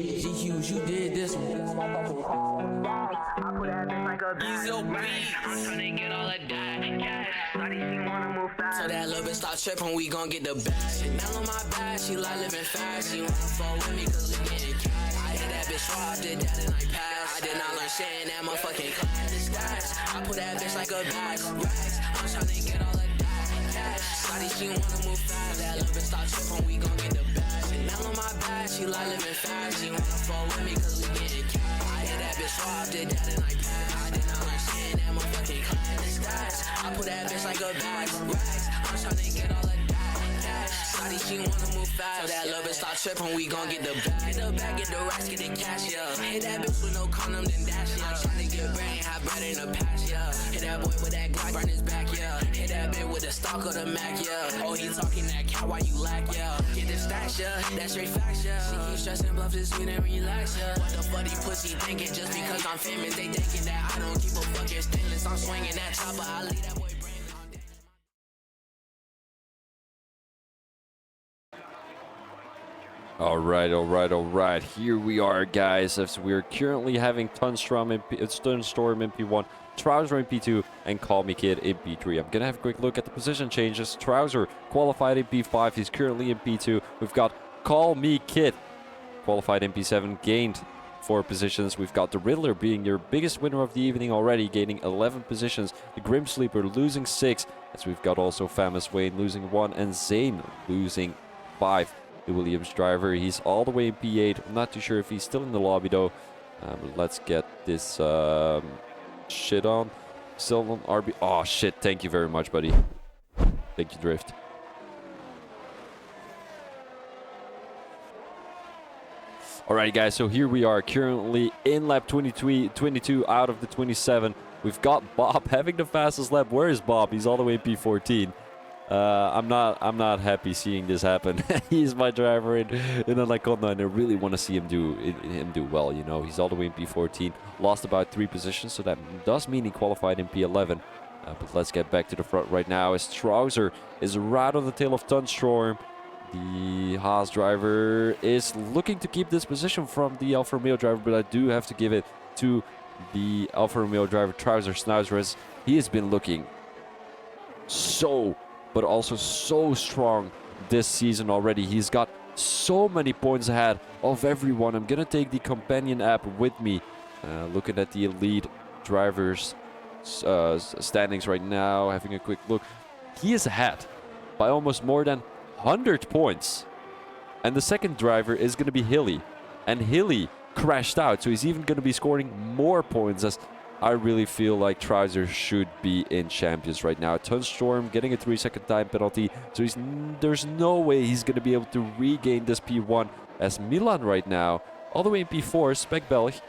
G-Hughes, you did this one. I'm tryna get all of that cash. Shawty, she wanna move fast. So that little bitch stop tripping, we gon' get the bag. Chanel on my back, she like living fast. She wanna fall with me cause we getting cash. I hit that bitch raw, did that and I passed. I did not learn shit in that motherfucking class. The stats, I put that bitch like a bag. Racks, I'm tryna get all of that cash. Shawty, she wanna move fast. That little bitch stop tripping, we gon' get the bag. Chanel on my back, she like living fast. She wanna fall with me cause we getting cash. I hit that bitch raw, did that and I passed. I did not learn shit in that motherfucking class. The stats, I put that bitch like a bag. Racks, I'm tryna get all of that cash. Shawty, she wanna move fast. So that little bitch stop tripping, we gon' get the bag. Get the bag, get the racks, get the cash, yeah. Hit that bitch with no condom, then dash, yeah. I'm tryna get brain, have bread in the past, yeah. Hit that boy with that Glock, burn his back, yeah. Hit that bitch with the stock of the Mac, yeah. Oh, he talking that cat, why you lack, yeah. Get the stash, yeah. That's straight facts, yeah. She keep stressing, bluff this sweet and relax, yeah. What the fuck these pussy thinking? Just because I'm famous, they thinking that I don't keep a fucking stainless. I'm swinging that chopper, I leave that boy brainless. All right. Here we are, guys, as we're currently having Tunstorm in P1, Trouser in P2, and Call Me Kid in P3. I'm going to have a quick look at the position changes. Trouser qualified in P5. He's currently in P2. We've got Call Me Kid qualified in P7, gained 4 positions. We've got the Riddler being your biggest winner of the evening already, gaining 11 positions. The Grim Sleeper losing 6, as we've got also Famous Wayne losing 1, and Zane losing 5. The Williams driver, he's all the way in P8. I'm not too sure if he's still in the lobby though. Let's get this shit on. Still on RB. Oh shit, thank you very much, buddy. Thank you, Drift. Alright guys, so here we are currently in lap 22 out of the 27. We've got Bob having the fastest lap. Where is Bob? He's all the way in P14. I'm not happy seeing this happen. He's my driver in Anaconda, and I really want to see him do well. You know, he's all the way in P14, lost about 3 positions, so that does mean he qualified in P11. But let's get back to the front right now, as Trouser is right on the tail of Tunstorm. The Haas driver is looking to keep this position from the Alfa Romeo driver, but I do have to give it to the Alfa Romeo driver, Trouser Schnauzer, as he has been looking so, but also so strong this season already. He's got so many points ahead of everyone. I'm gonna take the companion app with me. Looking at the elite drivers standings right now, having a quick look. He is ahead by almost more than 100 points. And the second driver is going to be Hilly. And Hilly crashed out, so he's even going to be scoring more points, as I really feel like Trouser should be in champions right now. Tunstorm getting a 3-second time penalty, so there's no way he's going to be able to regain this P1, as Milan right now, all the way in P4, Spekbelg,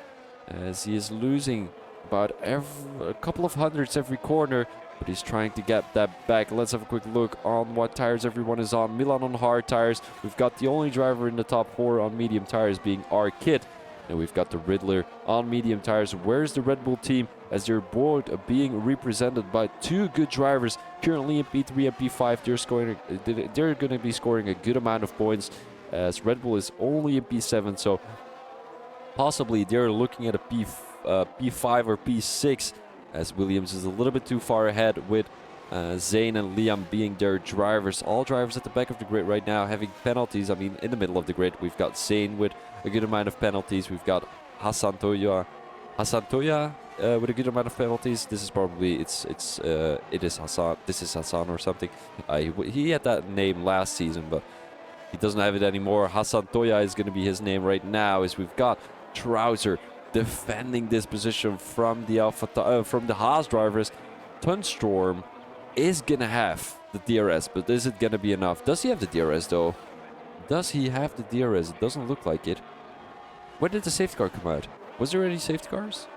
as he is losing about a couple of hundreds every corner, but he's trying to get that back. Let's have a quick look on what tires everyone is on. Milan on hard tires. We've got the only driver in the top 4 on medium tires being R-Kid. And we've got the Riddler on medium tires. Where's the Red Bull team, as they're both being represented by 2 good drivers currently in P3 and P5. They're going to be scoring a good amount of points, as Red Bull is only in P7, so possibly they're looking at a P5 or P6, as Williams is a little bit too far ahead, with Zayn and Liam being their drivers. All drivers at the back of the grid right now having penalties. I mean, in the middle of the grid, we've got Zayn with a good amount of penalties. We've got Hassan Toya with a good amount of penalties. This is probably it is Hassan. This is Hassan or something. He had that name last season, but he doesn't have it anymore. Hassan Toya is going to be his name right now, as we've got Trouser defending this position from the Haas drivers. Tunstorm is gonna have the DRS, but is it gonna be enough? Does he have the DRS though? Does he have the DRS? It doesn't look like it. When did the safety car come out? Was there any safety cars?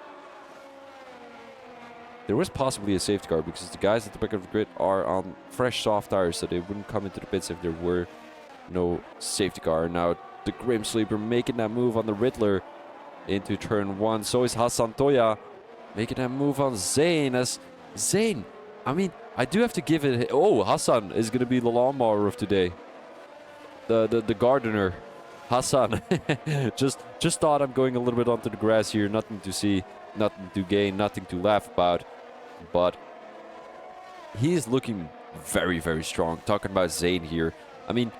There was possibly a safety car, because the guys at the back of the grid are on fresh soft tires, so they wouldn't come into the pits if there were no safety car. Now the Grim Sleeper making that move on the Riddler into turn 1. So is Hassan Toya making that move on Zayn, as Zayn, I mean, I do have to give it. Oh, Hassan is going to be the lawnmower of today. The gardener, Hassan. just thought I'm going a little bit onto the grass here. Nothing to see, nothing to gain, nothing to laugh about. But he is looking very, very strong. Talking about Zayn here. I mean,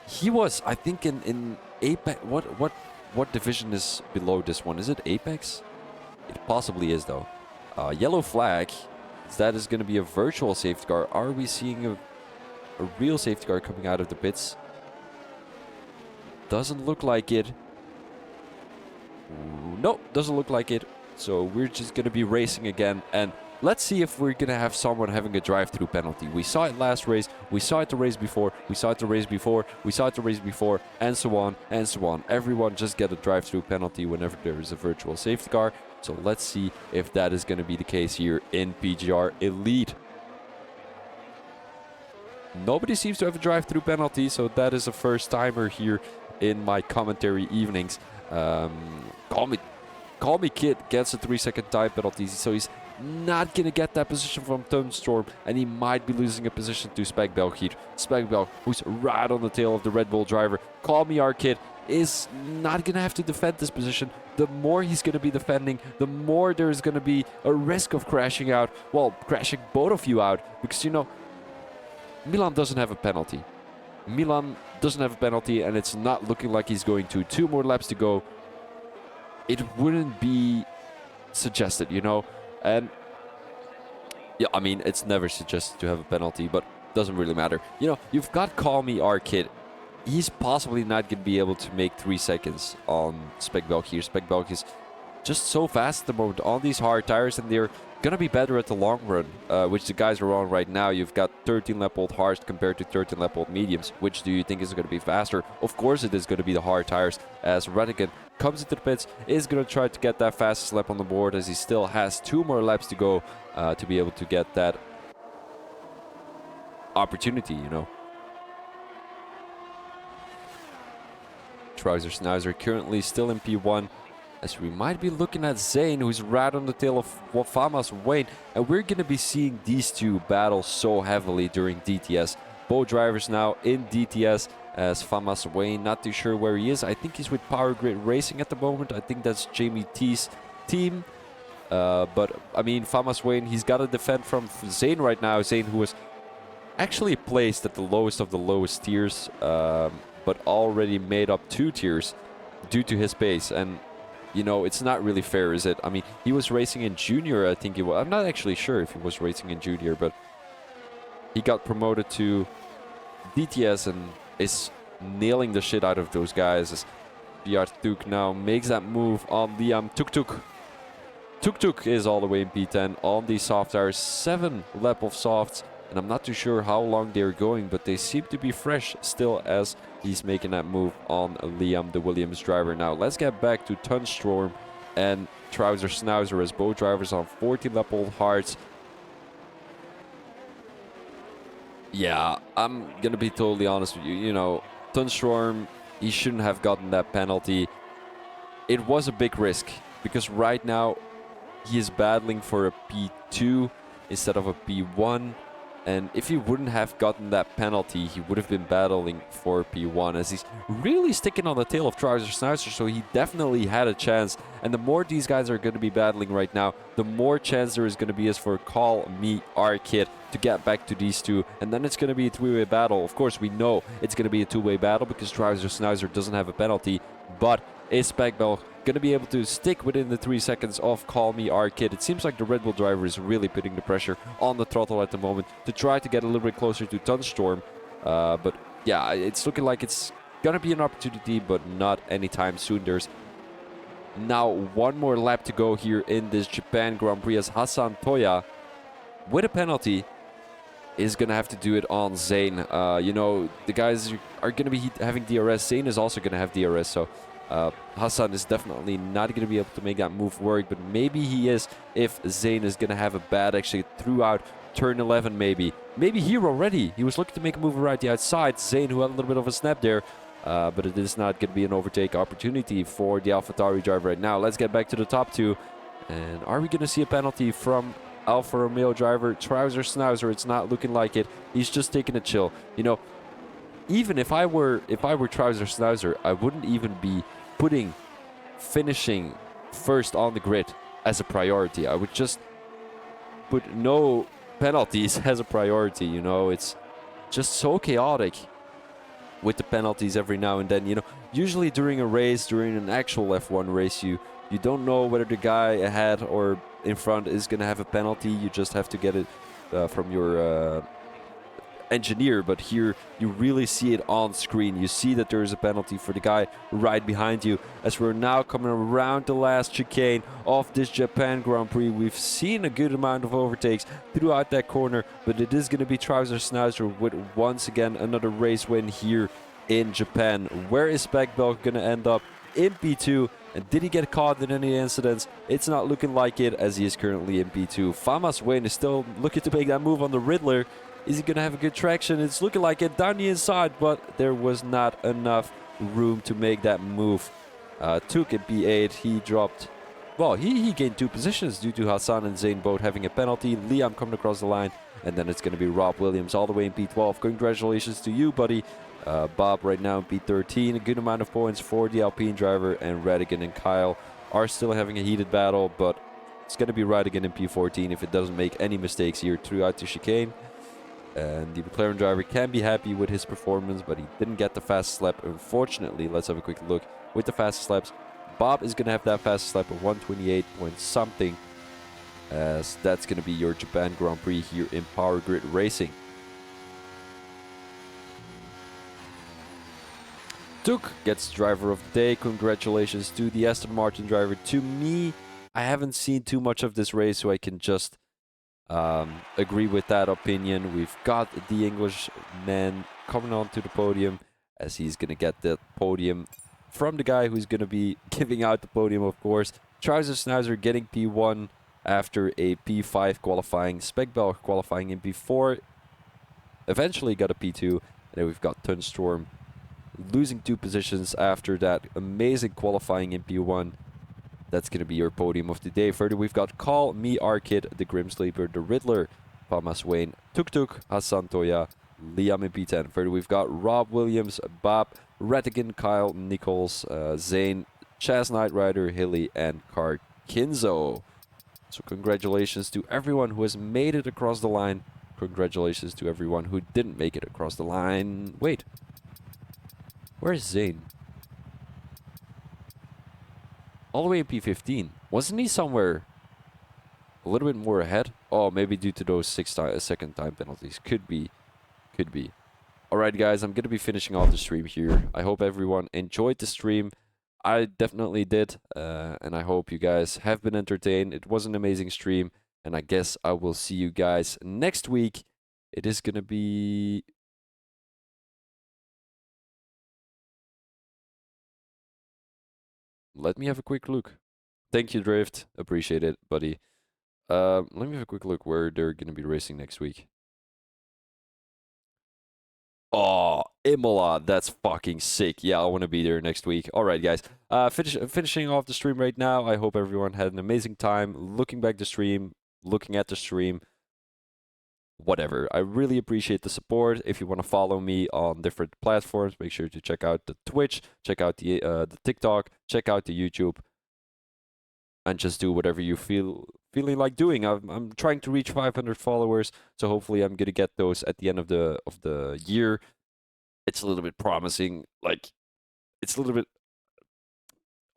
he was, I think, in Apex. What division is below this one? Is it Apex? It possibly is, though. Yellow flag. That is going to be a virtual safety car. Are we seeing a real safety car coming out of the pits? Doesn't look like it. No, doesn't look like it. So we're just going to be racing again. And let's see if we're going to have someone having a drive-through penalty. We saw it last race. We saw it the race before. We saw it the race before. We saw it the race before. And so on and so on. Everyone just get a drive-through penalty whenever there is a virtual safety car. So let's see if that is going to be the case here in PGR Elite. Nobody seems to have a drive-through penalty, so that is a first-timer here in my commentary evenings. Call me Kid gets a 3-second time penalty, so he's not going to get that position from Tunstorm, and he might be losing a position to Spekbelg here. Spekbelg, who's right on the tail of the Red Bull driver. Call me R-Kid, is not going to have to defend this position. The more he's going to be defending, the more there's going to be a risk of crashing out. Well, crashing both of you out, because, you know, Milan doesn't have a penalty. Milan doesn't have a penalty, and it's not looking like he's going to. 2 more laps to go. It wouldn't be suggested, you know. And yeah, I mean, it's never suggested to have a penalty, but doesn't really matter. You know, you've got Call Me R-Kid. He's possibly not going to be able to make 3 seconds on Spekbelg here. Spekbelg is just so fast at the moment on these hard tires, and they're going to be better at the long run, which the guys are on right now. You've got 13-lap-old hards compared to 13-lap-old mediums. Which do you think is going to be faster? Of course it is going to be the hard tires, as Redigan comes into the pits, is going to try to get that fastest lap on the board, as he still has 2 more laps to go to be able to get that opportunity, you know. Trouser Schnauzer currently still in P1, as we might be looking at Zayn, who's right on the tail of Famas Wayne, and we're going to be seeing these two battle so heavily during DTS. Both drivers now in DTS, as Famas Wayne, not too sure where he is. I think he's with Power Grid Racing at the moment. I think that's Jamie T's team. But, I mean, Famas Wayne, he's got to defend from Zayn right now. Zayn, who was actually placed at the lowest of the lowest tiers but already made up 2 tiers due to his pace. And, you know, it's not really fair, is it? I mean, he was racing in junior, I think he was. I'm not actually sure if he was racing in junior, but he got promoted to DTS and is nailing the shit out of those guys. As Tuk now makes that move on Liam Tuk. Tuk is all the way in P10 on the soft tires, 7 lap of softs, and I'm not too sure how long they're going, but they seem to be fresh still as he's making that move on Liam, the Williams driver. Now let's get back to Tunstorm and Trouser Schnauzer as both drivers on 40 lap old hards. Yeah, I'm gonna be totally honest with you. You know, Tunstorm, he shouldn't have gotten that penalty. It was a big risk because right now he is battling for a P2 instead of a P1. And if he wouldn't have gotten that penalty, he would have been battling for P1 as he's really sticking on the tail of Trouser Schnauzer, so he definitely had a chance. And the more these guys are going to be battling right now, the more chance there is going to be as for Call Me R-Kid to get back to these two. And then it's going to be a 3-way battle. Of course, we know it's going to be a 2-way battle because Trouser Schnauzer doesn't have a penalty. But is Speckbell going to be able to stick within the 3 seconds of Call Me R-Kid? It seems like the Red Bull driver is really putting the pressure on the throttle at the moment to try to get a little bit closer to Tunstorm. But yeah, it's looking like it's going to be an opportunity, but not anytime soon. There's now 1 more lap to go here in this Japan Grand Prix as Hassan Toya, with a penalty, is going to have to do it on Zane. You know, the guys are going to be having DRS. Zane is also going to have DRS, so Hassan is definitely not going to be able to make that move work, but maybe he is if Zane is going to have a bad actually throughout turn 11 maybe. Maybe here already. He was looking to make a move around the outside. Zane, who had a little bit of a snap there, but it is not going to be an overtake opportunity for the AlphaTauri driver right now. Let's get back to the top 2. And are we going to see a penalty from Alfa Romeo driver Trouser Schnauzer? It's not looking like it. He's just taking a chill. You know, even if I were Trouser Schnauzer, I wouldn't even be putting finishing first on the grid as a priority. I would just put no penalties as a priority. You know, it's just so chaotic with the penalties every now and then. You know, usually during a race, during an actual F1 race, you don't know whether the guy ahead or in front is going to have a penalty. You just have to get it from your engineer, but here you really see it on screen. You see that there is a penalty for the guy right behind you. As we're now coming around the last chicane of this Japan Grand Prix, we've seen a good amount of overtakes throughout that corner, but it is going to be Trouser Schnauzer with once again another race win here in Japan. Where is Speckbell going to end up? In P2, and did he get caught in any incidents? It's not looking like it, as he is currently in P2. Famas Wayne is still looking to make that move on the Riddler. Is he going to have a good traction? It's looking like it down the inside, but there was not enough room to make that move. Tuk in P8, he dropped... Well, he gained 2 positions due to Hassan and Zane both having a penalty. Liam coming across the line, and then it's going to be Rob Williams all the way in P12. Congratulations to you, buddy. Bob right now in P13. A good amount of points for the Alpine driver, and Radigan and Kyle are still having a heated battle, but it's going to be Radigan in P14 if it doesn't make any mistakes here throughout the chicane. And the McLaren driver can be happy with his performance, but he didn't get the fastest lap. Unfortunately, let's have a quick look with the fastest laps. Bob is going to have that fastest lap of 128 point something, as that's going to be your Japan Grand Prix here in Power Grid Racing. Tuk gets driver of the day. Congratulations to the Aston Martin driver. To me, I haven't seen too much of this race, so I can just agree with that opinion. We've got the Englishman coming onto the podium, as he's going to get the podium from the guy who's going to be giving out the podium, of course. Trouser Schnauzer getting P1 after a P5 qualifying. Speckbell qualifying in P4. Eventually got a P2. And then we've got Tunstorm losing 2 positions after that amazing qualifying in P1. That's going to be your podium of the day. Further, we've got Call Me R-Kid, the Grim Sleeper, the Riddler, Thomas Wayne, Tuk, Hassan Toya, Liam in P10. Further, we've got Rob Williams, Bob, Ratigan, Kyle, Nichols, Zane, Chaz Knight Rider, Hilly, and Carkinzo. So congratulations to everyone who has made it across the line. Congratulations to everyone who didn't make it across the line. Wait. Where's Zane? All the way in P15. Wasn't he somewhere a little bit more ahead? Oh, maybe due to those second time penalties. Could be. Could be. Alright, guys, I'm going to be finishing off the stream here. I hope everyone enjoyed the stream. I definitely did. And I hope you guys have been entertained. It was an amazing stream. And I guess I will see you guys next week. It is going to be... Let me have a quick look. Thank you, Drift. Appreciate it, buddy. Let me have a quick look where they're going to be racing next week. Oh, Imola. That's fucking sick. Yeah, I want to be there next week. All right, guys. Finishing off the stream right now. I hope everyone had an amazing time looking back the stream, looking at the stream. Whatever. I really appreciate the support. If you want to follow me on different platforms, make sure to check out the Twitch, check out the TikTok, check out the YouTube, and just do whatever you feeling like doing. I'm trying to reach 500 followers, so hopefully I'm gonna get those at the end of the year. It's a little bit promising, like it's a little bit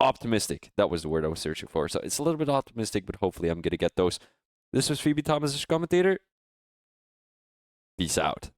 optimistic. That was the word I was searching for. So it's a little bit optimistic, but hopefully I'm gonna get those. This was Phoebe Thomas as commentator. Peace out.